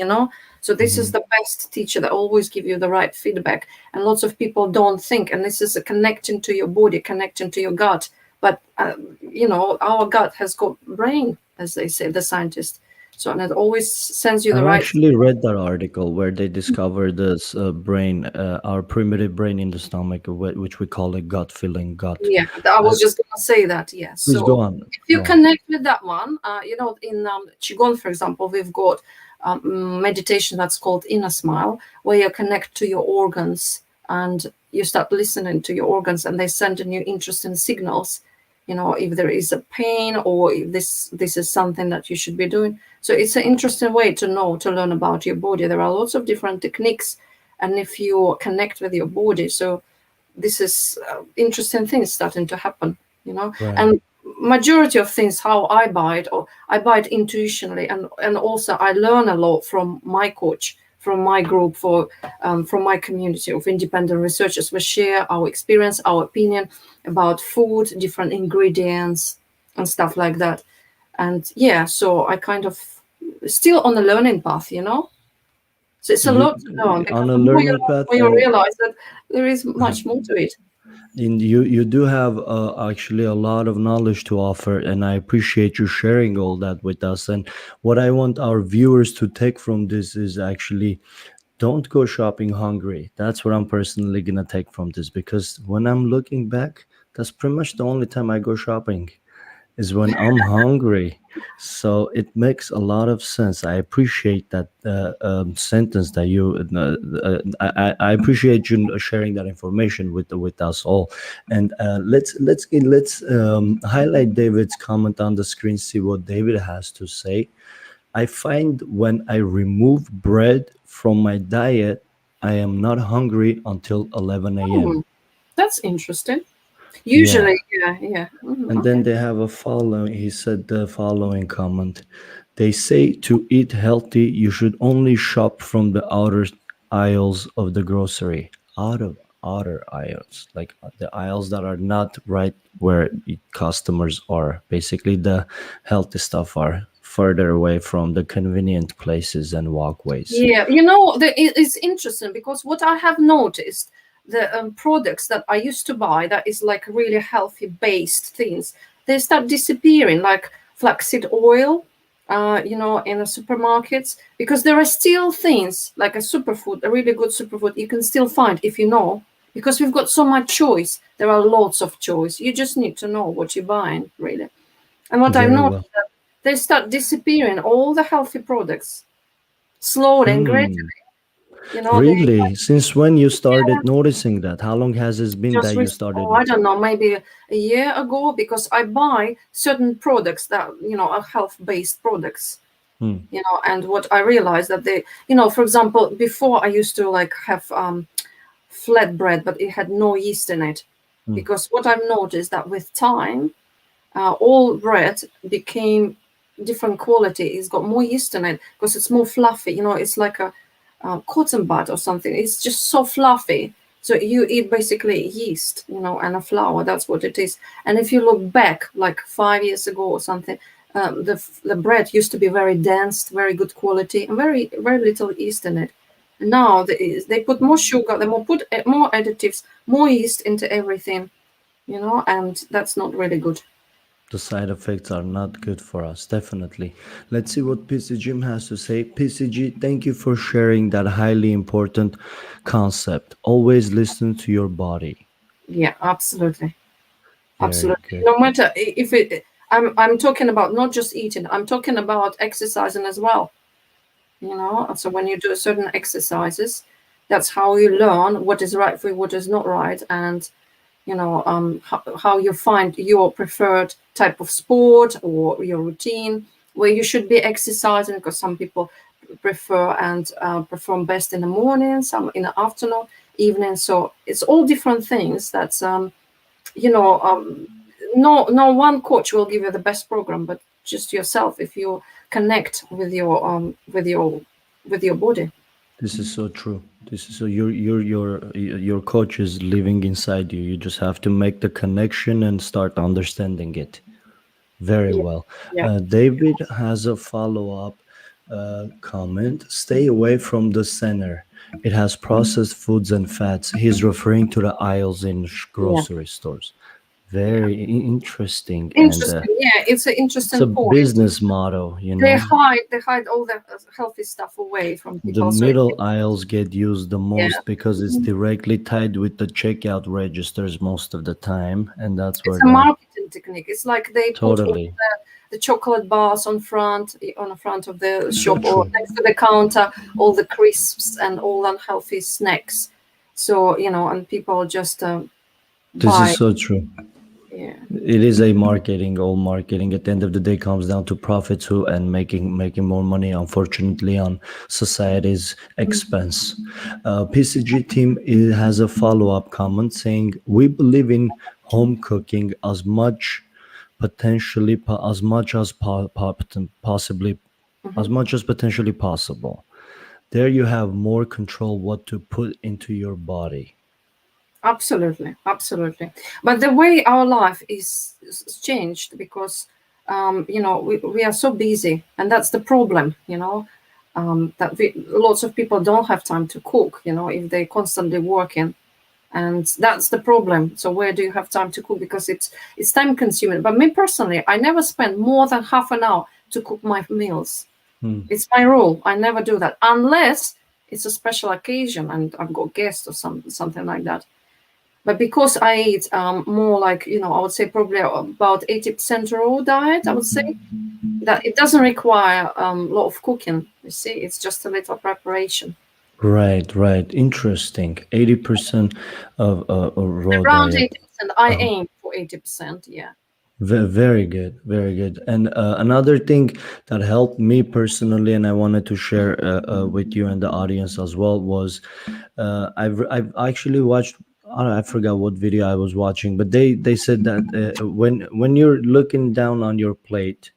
Speaker 2: So this is
Speaker 1: Mhm.
Speaker 2: the best teacher that always give you the right feedback. And lots of people don't think, and this is a connecting to your body, connecting to your gut. But our gut has got brain, as they say, the scientists. So, and it always sends you the
Speaker 1: I've
Speaker 2: right.
Speaker 1: actually read that article where they discovered this brain, our primitive brain in the stomach, which we call a gut feeling gut.
Speaker 2: Yeah, I
Speaker 1: Uh,
Speaker 2: was just gonna say that. Yeah.
Speaker 1: Please go
Speaker 2: So
Speaker 1: on.
Speaker 2: if you
Speaker 1: Go on.
Speaker 2: connect with that one, in qigong, for example, we've got meditation that's called inner smile, where you connect to your organs and you start listening to your organs, and they send you interesting signals. If there is a pain, or if this is something that you should be doing. So it's an interesting way to learn about your body. There are lots of different techniques, and if you connect with your body, so this is interesting things starting to happen.
Speaker 1: Right.
Speaker 2: And majority of things, how I buy it intuitionally, and also I learn a lot from my coach, from my group, from my community of independent researchers. We share our experience, our opinion about food, different ingredients, and stuff like that. And yeah, so I kind of still on a learning path. So it's a
Speaker 1: You
Speaker 2: lot to learn, because
Speaker 1: on a
Speaker 2: the more you
Speaker 1: learning
Speaker 2: learn,
Speaker 1: path,
Speaker 2: the more you
Speaker 1: and
Speaker 2: realize that there is much more to it.
Speaker 1: you do have actually a lot of knowledge to offer, and I appreciate you sharing all that with us. And what I want our viewers to take from this is actually, don't go shopping hungry. That's what I'm personally gonna take from this, because when I'm looking back, that's pretty much the only time I go shopping, is when I'm hungry. So it makes a lot of sense. I appreciate that sentence that I appreciate you sharing that information with us all. And let's highlight David's comment on the screen. See what David has to say. I find when I remove bread from my diet, I am not hungry until 11
Speaker 2: Hmm,
Speaker 1: a.m.
Speaker 2: that's interesting.
Speaker 1: Yeah.
Speaker 2: Usually, yeah.
Speaker 1: And then
Speaker 2: Okay.
Speaker 1: they have a following, he said the following comment. They say to eat healthy, you should only shop from the outer aisles of the grocery. Out of outer aisles, like the aisles that are not right where customers are. Basically, the healthy stuff are further away from the convenient places and walkways.
Speaker 2: Yeah, it's interesting, because what I have noticed, the products that I used to buy that is like really healthy based things, they start disappearing, like flaxseed oil, in the supermarkets, because there are still things like a superfood, a really good superfood you can still find if you know, because we've got so much choice. There are lots of choice. You just need to know what you're buying, really. And what I've
Speaker 1: Very
Speaker 2: noticed,
Speaker 1: well.
Speaker 2: that they start disappearing, all the healthy products, slowly and
Speaker 1: Hmm.
Speaker 2: gradually. They
Speaker 1: Really? Since when you started noticing that? How long has it been
Speaker 2: just
Speaker 1: that you started?
Speaker 2: I don't know, maybe a year ago, because I buy certain products that are health-based products.
Speaker 1: Hmm.
Speaker 2: And what I realized, that for example, before I used to like have flatbread, but it had no yeast in it. because what I've noticed that with time, all bread became different quality. It's got more yeast in it because it's more fluffy. It's like a cotton bud or something. It's just so fluffy. So you eat basically yeast, and a flour. That's what it is. And if you look back, like 5 years ago or something, the bread used to be very dense, very good quality, and very very little yeast in it. Now they put more sugar, they put more additives, more yeast into everything, and that's not really good.
Speaker 1: The side effects are not good for us, definitely. Let's see what PC Jim has to say. PCG, thank you for sharing that highly important concept. Always listen to your body.
Speaker 2: Yeah, absolutely.
Speaker 1: Very
Speaker 2: Absolutely.
Speaker 1: good.
Speaker 2: No matter if I'm talking about not just eating, I'm talking about exercising as well. So when you do certain exercises, that's how you learn what is right for you, what is not right, and how you find your preferred type of sport or your routine where you should be exercising, because some people prefer and perform best in the morning, some in the afternoon, evening. So it's all different things. That's you know no one coach will give you the best program, but just yourself, if you connect with your body.
Speaker 1: This is so true. This is so your coach is living inside you. You just have to make the connection and start understanding it. Very
Speaker 2: Yeah,
Speaker 1: well.
Speaker 2: yeah,
Speaker 1: David has a follow-up comment. Stay away from the center. It has processed foods and fats. He's referring to the aisles in
Speaker 2: yeah,
Speaker 1: grocery stores.
Speaker 2: yeah.
Speaker 1: Very interesting, and
Speaker 2: Interesting. Yeah, it's an
Speaker 1: it's a
Speaker 2: interesting point.
Speaker 1: business motto.
Speaker 2: They hide all the healthy stuff away from
Speaker 1: The
Speaker 2: people. So
Speaker 1: middle aisles get used the
Speaker 2: yeah,
Speaker 1: most because it's directly tied with the checkout registers most of the time, and that's
Speaker 2: it's
Speaker 1: where
Speaker 2: a
Speaker 1: the
Speaker 2: marketing technique. It's like they put all
Speaker 1: totally
Speaker 2: the chocolate bars on the front of the
Speaker 1: so
Speaker 2: shop or
Speaker 1: true.
Speaker 2: next to the counter, all the crisps and all unhealthy snacks. So and people just
Speaker 1: This is
Speaker 2: buy.
Speaker 1: so true.
Speaker 2: Yeah,
Speaker 1: It is a marketing, all marketing. At the end of the day, comes down to profits who and making more money. Unfortunately, on society's expense. PCG team has a follow up comment saying we believe in home cooking as much potentially as much as possibly as
Speaker 2: hmm
Speaker 1: much as potentially possible. There you have more control what to put into your body.
Speaker 2: absolutely, absolutely. But the way our life is changed because we are so busy, and that's the problem. That lots of people don't have time to cook. If they're constantly working, and that's the problem. So where do you have time to cook? Because it's time consuming. But me personally, I never spend more than half an hour to cook my meals.
Speaker 1: Hmm.
Speaker 2: It's my rule. I never do that unless it's a special occasion and I've got guests or something like that. But because I eat more like, I would say probably about 80% raw diet, I would say that it doesn't require a lot of cooking. You see, it's just a little preparation.
Speaker 1: Right, right. Interesting. 80% of a raw
Speaker 2: Around
Speaker 1: diet.
Speaker 2: 80%. I
Speaker 1: Uh,
Speaker 2: aim for 80%. Yeah.
Speaker 1: Very good, very good. And another thing that helped me personally, and I wanted to share with you and the audience as well, was I've actually watched. I forgot what video I was watching, but they said that when you're looking down on your plate,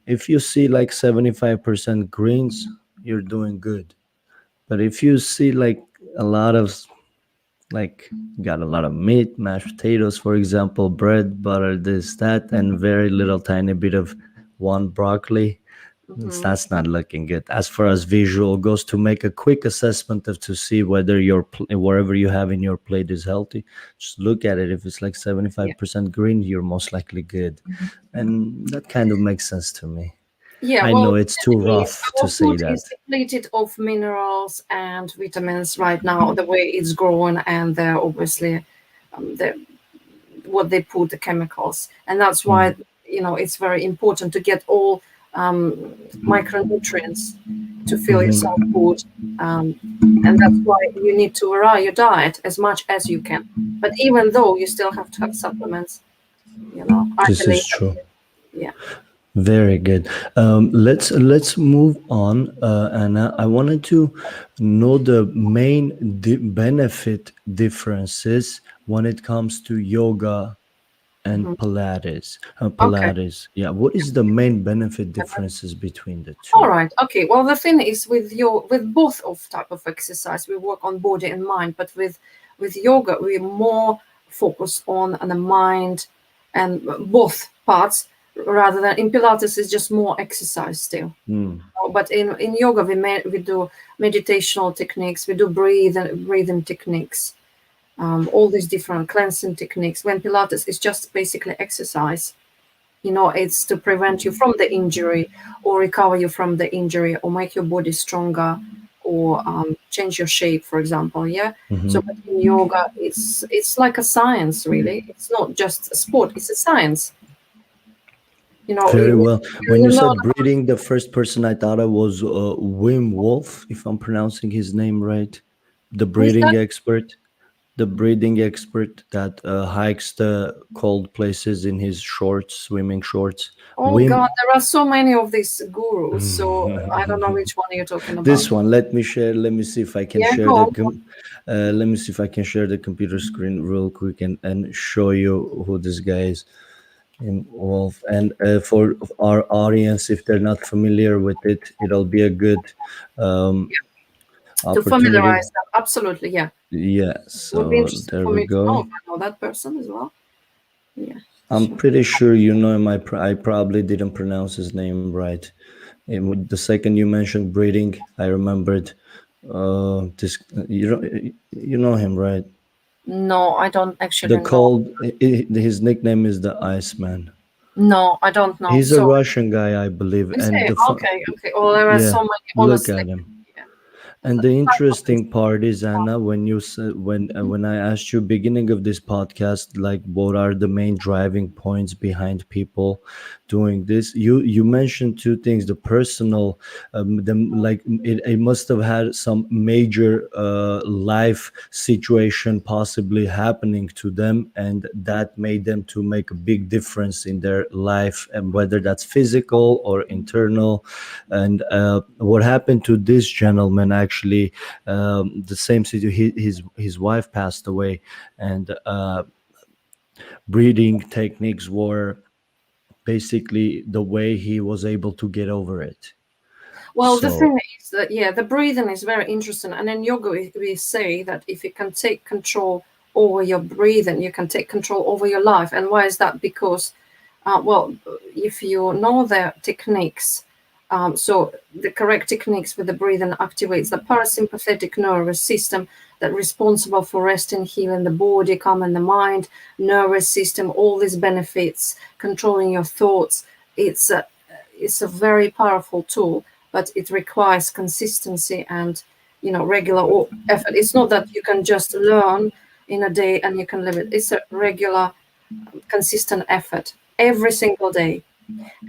Speaker 1: if you see like 75% greens, you're doing good. But if you see like a lot of like got a lot of meat, mashed potatoes, for example, bread, butter, this, that, and very little tiny bit of one broccoli.
Speaker 2: hmm
Speaker 1: That's not looking good. As far as visual goes, to make a quick assessment of to see whether your whatever you have in your plate is healthy, just look at it. If it's like
Speaker 2: Yeah.
Speaker 1: 75% green, you're most likely good, and that kind of makes sense to me.
Speaker 2: Yeah,
Speaker 1: I
Speaker 2: well,
Speaker 1: know
Speaker 2: the
Speaker 1: it's too
Speaker 2: thing is,
Speaker 1: rough to
Speaker 2: our
Speaker 1: say
Speaker 2: food is
Speaker 1: that.
Speaker 2: depleted of minerals and vitamins right now, the way it's grown, and they're obviously what they put the chemicals, and that's
Speaker 1: Hmm.
Speaker 2: why it's very important to get all micronutrients to fill yourself
Speaker 1: Hmm.
Speaker 2: food, um, and that's why you need to vary your diet as much as you can. But even though you still have to have supplements, I
Speaker 1: This
Speaker 2: believe
Speaker 1: is
Speaker 2: that.
Speaker 1: true.
Speaker 2: Yeah.
Speaker 1: Very good. Let's move on, Anna. I wanted to know the main benefit differences when it comes to yoga and
Speaker 2: Mhm.
Speaker 1: Pilates.
Speaker 2: Okay.
Speaker 1: Pilates. Yeah. What is the main benefit differences between the
Speaker 2: All
Speaker 1: two?
Speaker 2: right. Okay. Well, the thing is with both of type of exercise, we work on body and mind, but with yoga, we're more focused on the mind and both parts rather than in Pilates is just more exercise still.
Speaker 1: Mm.
Speaker 2: But in yoga, we do meditational techniques, we do breathing techniques, all these different cleansing techniques. When Pilates is just basically exercise, it's to prevent you from the injury or recover you from the injury or make your body stronger or change your shape, for example. Yeah. So but
Speaker 1: Hmm.
Speaker 2: in yoga, it's like a science, really. It's not just a sport; it's a science.
Speaker 1: Very well. When
Speaker 2: You
Speaker 1: you
Speaker 2: learn.
Speaker 1: said breathing, the first person I thought of was Wim Wolf, if I'm pronouncing his name right, the
Speaker 2: Who is
Speaker 1: breathing
Speaker 2: that?
Speaker 1: expert. The breathing expert that hikes the cold places in his shorts, swimming shorts.
Speaker 2: Oh
Speaker 1: Wim.
Speaker 2: God, there are so many of these gurus. So I don't know which one you're talking about.
Speaker 1: This one. Let me share. Let me see if I can
Speaker 2: Yeah,
Speaker 1: share
Speaker 2: go
Speaker 1: the.
Speaker 2: on.
Speaker 1: Let me see if I can share the computer screen real quick and show you who this guy is. Wim Wolf. And for our audience, if they're not familiar with it, it'll be a good um,
Speaker 2: To
Speaker 1: opportunity.
Speaker 2: familiarize them. Absolutely, yeah.
Speaker 1: Yeah.
Speaker 2: Would be
Speaker 1: So
Speaker 2: interesting
Speaker 1: there
Speaker 2: for
Speaker 1: we
Speaker 2: me to know
Speaker 1: go.
Speaker 2: if I know that person as well. Yeah.
Speaker 1: I'm
Speaker 2: Sure.
Speaker 1: pretty sure you know him. I probably didn't pronounce his name right. The second you mentioned breeding, I remembered this. You know him, right?
Speaker 2: No, I don't
Speaker 1: The
Speaker 2: actually know.
Speaker 1: cold. His nickname is the Iceman.
Speaker 2: No, I don't know.
Speaker 1: He's a
Speaker 2: So
Speaker 1: Russian guy, I believe.
Speaker 2: you
Speaker 1: And
Speaker 2: say,
Speaker 1: the
Speaker 2: okay, okay. Well, there are so
Speaker 1: yeah,
Speaker 2: many,
Speaker 1: look
Speaker 2: honestly.
Speaker 1: at him.
Speaker 2: Yeah.
Speaker 1: And the interesting part is, Anna, when you said when I asked you beginning of this podcast, like what are the main driving points behind people doing this? You mentioned two things: the personal, like it must have had some major life situation possibly happening to them, and that made them to make a big difference in their life, and whether that's physical or internal. And what happened to this gentleman actually, the same situation, his wife passed away, and breathing techniques were basically the way he was able to get over it.
Speaker 2: Well, the
Speaker 1: So
Speaker 2: thing is that, yeah, the breathing is very interesting. And in yoga, we say that if you can take control over your breathing, you can take control over your life. And why is that? Because, well, if you know the techniques, so the correct techniques with the breathing activates the parasympathetic nervous system that responsible for resting, healing the body, calming the mind, nervous system, all these benefits, controlling your thoughts. It's a very powerful tool, but it requires consistency and regular effort. It's not that you can just learn in a day and you can live it. It's a regular, consistent effort every single day,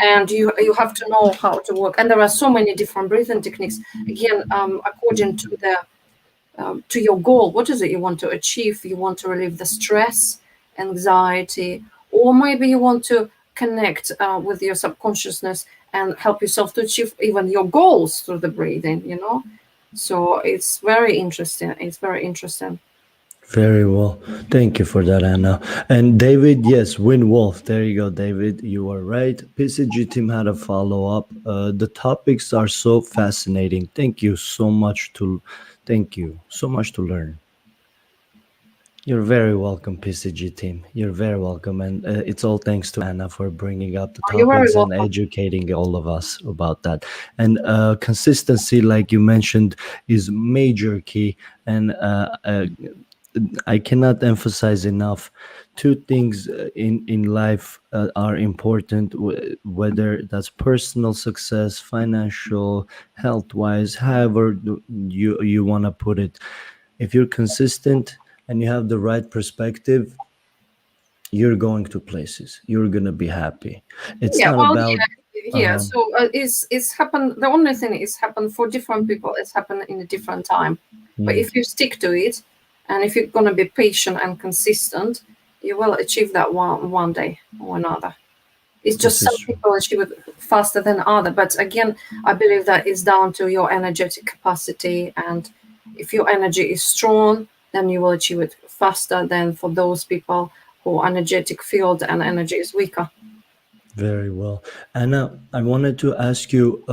Speaker 2: and you have to know how to work. And there are so many different breathing techniques. Again, according to your goal. What is it you want to achieve? You want to relieve the stress, anxiety, or maybe you want to connect with your subconsciousness and help yourself to achieve even your goals through the breathing. So it's very interesting. It's very interesting.
Speaker 1: very well. Thank you for that, Anna. And David, yes, Win Wolf. There you go, David. You are right. PCG team had a follow up. The topics are so fascinating. Thank you so much to learn. You're very welcome, PCG team. You're very welcome. And it's all thanks to Anna for bringing up the
Speaker 2: You're very
Speaker 1: topics and
Speaker 2: welcome.
Speaker 1: educating all of us about that. And consistency, like you mentioned, is major key. And I cannot emphasize enough. Two things in life are important, whether that's personal success, financial, health wise, however you want to put it. If you're consistent and you have the right perspective, you're going to places. You're gonna be happy. It's
Speaker 2: Yeah,
Speaker 1: not
Speaker 2: well,
Speaker 1: about.
Speaker 2: yeah. So it's happened. The only thing is happened for different people. It's happened in a different time. But
Speaker 1: Mm,
Speaker 2: if you stick to it, and if you're gonna be patient and consistent, you will achieve that one day or another. It's just
Speaker 1: This is
Speaker 2: some
Speaker 1: true.
Speaker 2: people achieve it faster than other. But again, I believe that is down to your energetic capacity. And if your energy is strong, then you will achieve it faster than for those people who energetic field and energy is weaker.
Speaker 1: Very well. Anna, I wanted to ask you,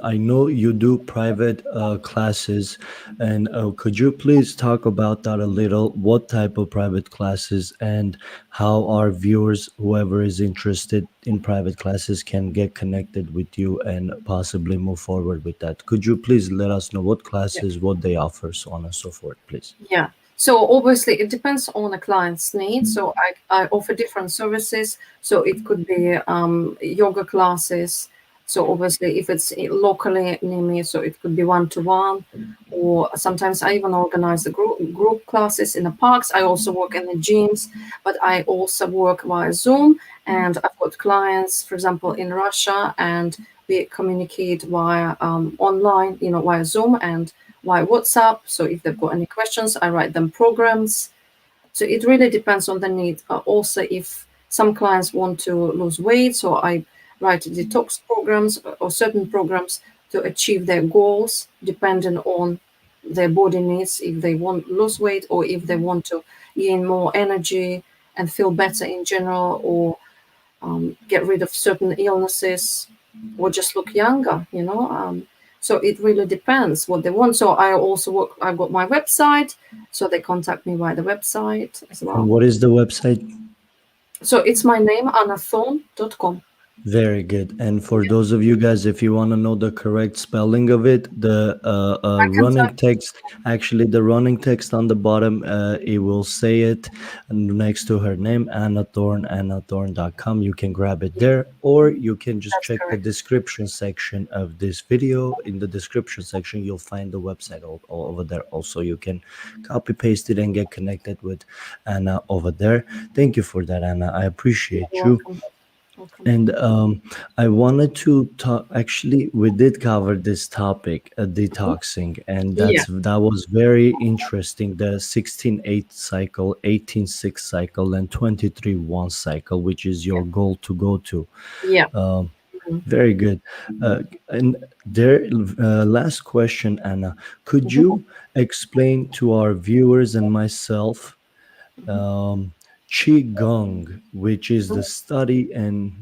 Speaker 1: I know you do private classes, and could you please talk about that a little? What type of private classes and how our viewers, whoever is interested in private classes, can get connected with you and possibly move forward with that? Could you please let us know what classes, what they offer, so on and so forth, please?
Speaker 2: Yeah. So obviously it depends on the client's needs. So I offer different services. So it could be yoga classes. So obviously if it's locally near me, so it could be one-to-one, or sometimes I even organize the group classes in the parks. I also work in the gyms, but I also work via Zoom, and I've got clients, for example, in Russia, and we communicate via online, via Zoom and via WhatsApp. So if they've got any questions, I write them programs. So it really depends on the need. Also, if some clients want to lose weight, so I write detox programs or certain programs to achieve their goals, depending on their body needs. If they want to lose weight, or if they want to gain more energy and feel better in general, or get rid of certain illnesses, or just look younger. So it really depends what they want. So I also work, I've got my website, so they contact me via the website as
Speaker 1: And
Speaker 2: well.
Speaker 1: what is the website?
Speaker 2: So it's my name, annathorn.com.
Speaker 1: Very good. And for those of you guys, if you want to know the correct spelling of it, the
Speaker 2: I can
Speaker 1: running
Speaker 2: type.
Speaker 1: text, actually, the running text on the bottom, it will say it next to her name, Anna Thorn, annathorn.com. You can grab it there, or you can just
Speaker 2: That's
Speaker 1: check the
Speaker 2: correct.
Speaker 1: description section of this video. In the description section, you'll find the website all over there. Also, you can copy paste it and get connected with Anna over there. Thank you for that, Anna. I
Speaker 2: You're
Speaker 1: appreciate you.
Speaker 2: welcome. Welcome.
Speaker 1: And I wanted to talk. Actually, we did cover this topic, detoxing, and
Speaker 2: Yeah,
Speaker 1: that was very interesting. The 16-8 cycle, 18-6 cycle, and 23-1 cycle, which is
Speaker 2: yeah,
Speaker 1: your goal to go to.
Speaker 2: yeah.
Speaker 1: Um,
Speaker 2: Mhm.
Speaker 1: Very good. And there, last question, Anna. Could
Speaker 2: Mhm.
Speaker 1: you explain to our viewers and myself
Speaker 2: Mhm.
Speaker 1: um, qigong, which is the study and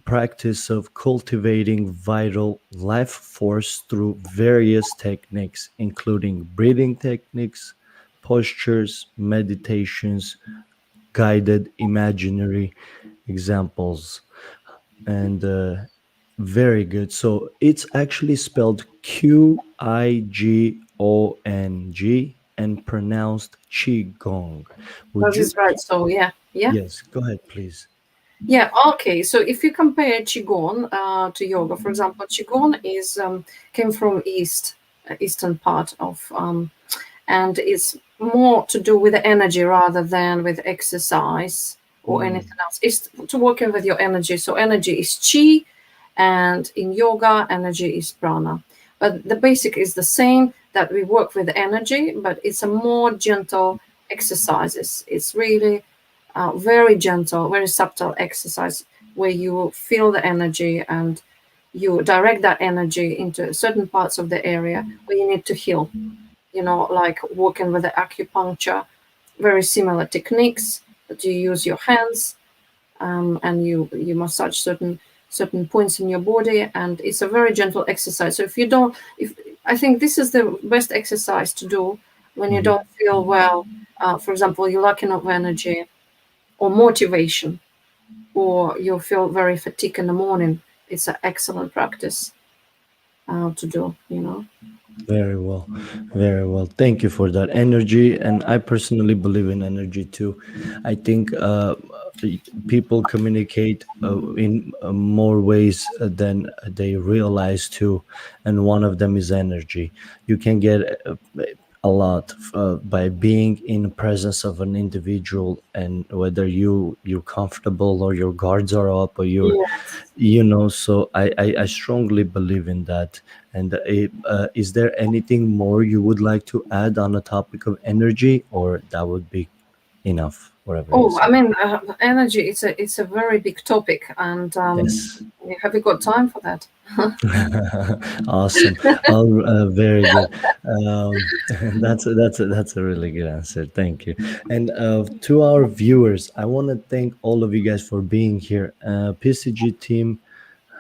Speaker 1: practice of cultivating vital life force through various techniques, including breathing techniques, postures, meditations, guided imaginary examples, and very good. So it's actually spelled Qigong and pronounced Qigong. Would
Speaker 2: That
Speaker 1: you?
Speaker 2: is right. So yeah, yeah.
Speaker 1: Yes, go ahead, please.
Speaker 2: Yeah, okay. So if you compare qigong to yoga, for example, qigong is came from eastern part of and it's more to do with the energy rather than with exercise or anything
Speaker 1: Mm,
Speaker 2: else. It's to working with your energy. So energy is chi, and in yoga, energy is prana. But the basic is the same, that we work with energy, but it's a more gentle exercises. It's really very gentle, very subtle exercise where you feel the energy and you direct that energy into certain parts of the area where you need to heal. Like working with the acupuncture, very similar techniques, that you use your hands, and you massage certain points in your body, and it's a very gentle exercise. So if I think this is the best exercise to do when you
Speaker 1: mhm.
Speaker 2: don't feel well. For example, you're lacking of energy or motivation, or you feel very fatigued in the morning. It's an excellent practice to do.
Speaker 1: Very well, very well. Thank you for that energy, and I personally believe in energy too. I think people communicate in more ways than they realize too, and one of them is energy. You can get a lot by being in the presence of an individual, and whether you're comfortable or your guards are up or you're
Speaker 2: Yes.
Speaker 1: so I strongly believe in that. And is there anything more you would like to add on the topic of energy, or that would be enough? whatever you
Speaker 2: Oh, I
Speaker 1: say.
Speaker 2: mean, energy. It's a very big topic, and
Speaker 1: Yes.
Speaker 2: have you got time for that?
Speaker 1: Awesome. Very good. That's a really good answer. Thank you. And to our viewers, I want to thank all of you guys for being here. PCG team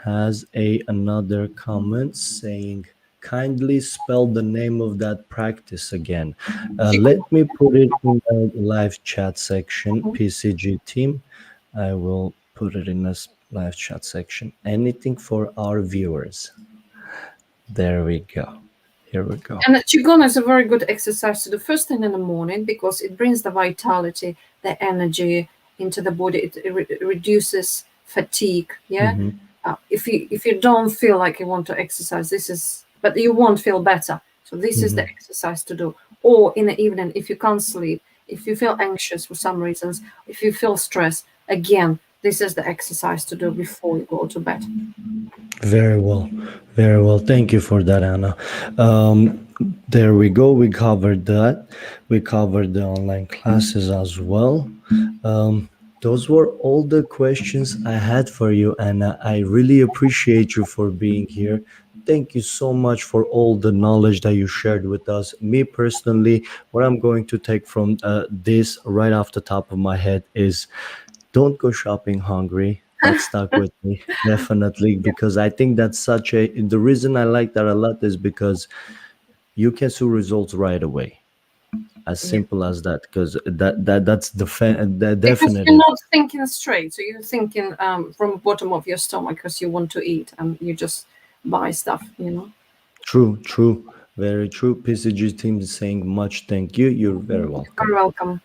Speaker 1: has a another comment saying, kindly spell the name of that practice again. Let me put it in the live chat section. PCG team, I will put it in this live chat section. Anything for our viewers. There we go. Here we go.
Speaker 2: And qigong is a very good exercise to do first thing in the morning because it brings the vitality, the energy into the body. It reduces fatigue. Yeah.
Speaker 1: Hmm.
Speaker 2: If you don't feel like you want to exercise, but you won't feel better. So this is the
Speaker 1: Hmm.
Speaker 2: exercise to do. Or in the evening, if you can't sleep, if you feel anxious for some reasons, if you feel stressed, again, this is the exercise to do before you go to bed.
Speaker 1: Very well. Very well. Thank you for that, Anna. There we go. We covered that. We covered the online classes as well. Those were all the questions I had for you, Anna. I really appreciate you for being here. Thank you so much for all the knowledge that you shared with us. Me personally, what I'm going to take from this right off the top of my head is, don't go shopping hungry. That stuck with me definitely,
Speaker 2: Yeah,
Speaker 1: because I think that's such a, the reason I like that a lot is because you can see results right away, as
Speaker 2: yeah.
Speaker 1: simple as that, because that's the
Speaker 2: Because you're
Speaker 1: definitive.
Speaker 2: not thinking straight, so you're thinking from the bottom of your stomach because you want to eat and you just buy stuff.
Speaker 1: True, true, very true. PCG team is saying much thank you. You're very welcome.
Speaker 2: Very welcome.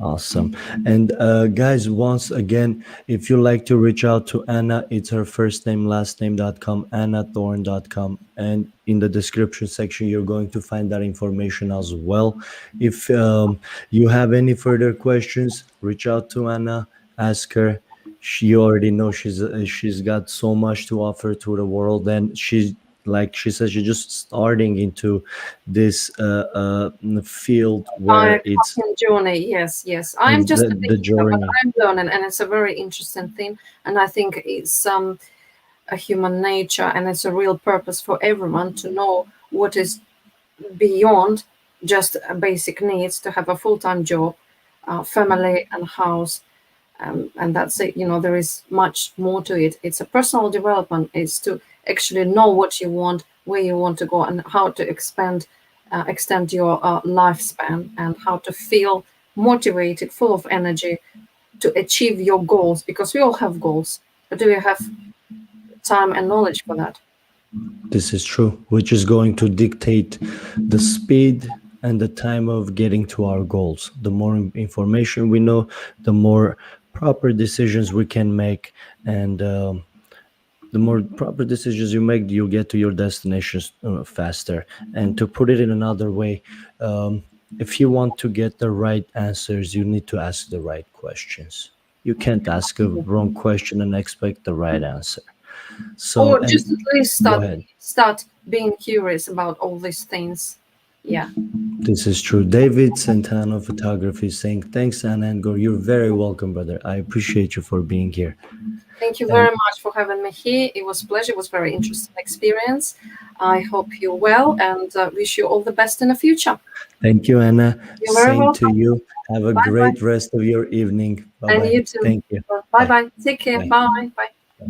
Speaker 1: Awesome. And guys, once again, if you like to reach out to Anna, it's her first name, last name.com, annathorn.com. And in the description section, you're going to find that information as well. If you have any further questions, reach out to Anna, ask her. She already knows she's got so much to offer to the world, and she's, like she says, she's just starting into this field
Speaker 2: My
Speaker 1: where it's
Speaker 2: journey, yes, yes. I'm
Speaker 1: is
Speaker 2: just a
Speaker 1: the
Speaker 2: beginner, but
Speaker 1: journey.
Speaker 2: I'm learning, and it's a very interesting thing. And I think it's a human nature, and it's a real purpose for everyone to know what is beyond just a basic needs to have a full-time job, family, and house. And that's it. There is much more to it. It's a personal development. It's to actually know what you want, where you want to go, and how to extend your lifespan, and how to feel motivated, full of energy to achieve your goals. Because we all have goals, but do you have time and knowledge for that?
Speaker 1: This is true, which is going to dictate the speed and the time of getting to our goals. The more information we know, the more proper decisions we can make, and the more proper decisions you make, you get to your destinations faster. And to put it in another way, if you want to get the right answers, you need to ask the right questions. You can't ask a wrong question and expect the right answer. So,
Speaker 2: Or just at
Speaker 1: and
Speaker 2: least
Speaker 1: go
Speaker 2: start
Speaker 1: ahead.
Speaker 2: start being curious about all these things. Yeah.
Speaker 1: This is true. David Santana Photography is saying, thanks, Anna and Gore. You're very welcome, brother. I appreciate you for being here.
Speaker 2: Thank you
Speaker 1: And
Speaker 2: very much for having me here. It was a pleasure. It was a very interesting experience. I hope you're well and wish you all the best in the future.
Speaker 1: thank you, Anna.
Speaker 2: You're very
Speaker 1: Same to
Speaker 2: welcome.
Speaker 1: you. Have a
Speaker 2: Bye bye.
Speaker 1: great rest of your evening. Bye
Speaker 2: And
Speaker 1: bye.
Speaker 2: you too.
Speaker 1: Thank you.
Speaker 2: Bye
Speaker 1: Bye.
Speaker 2: bye. Take care.
Speaker 1: Bye.
Speaker 2: Bye. Bye.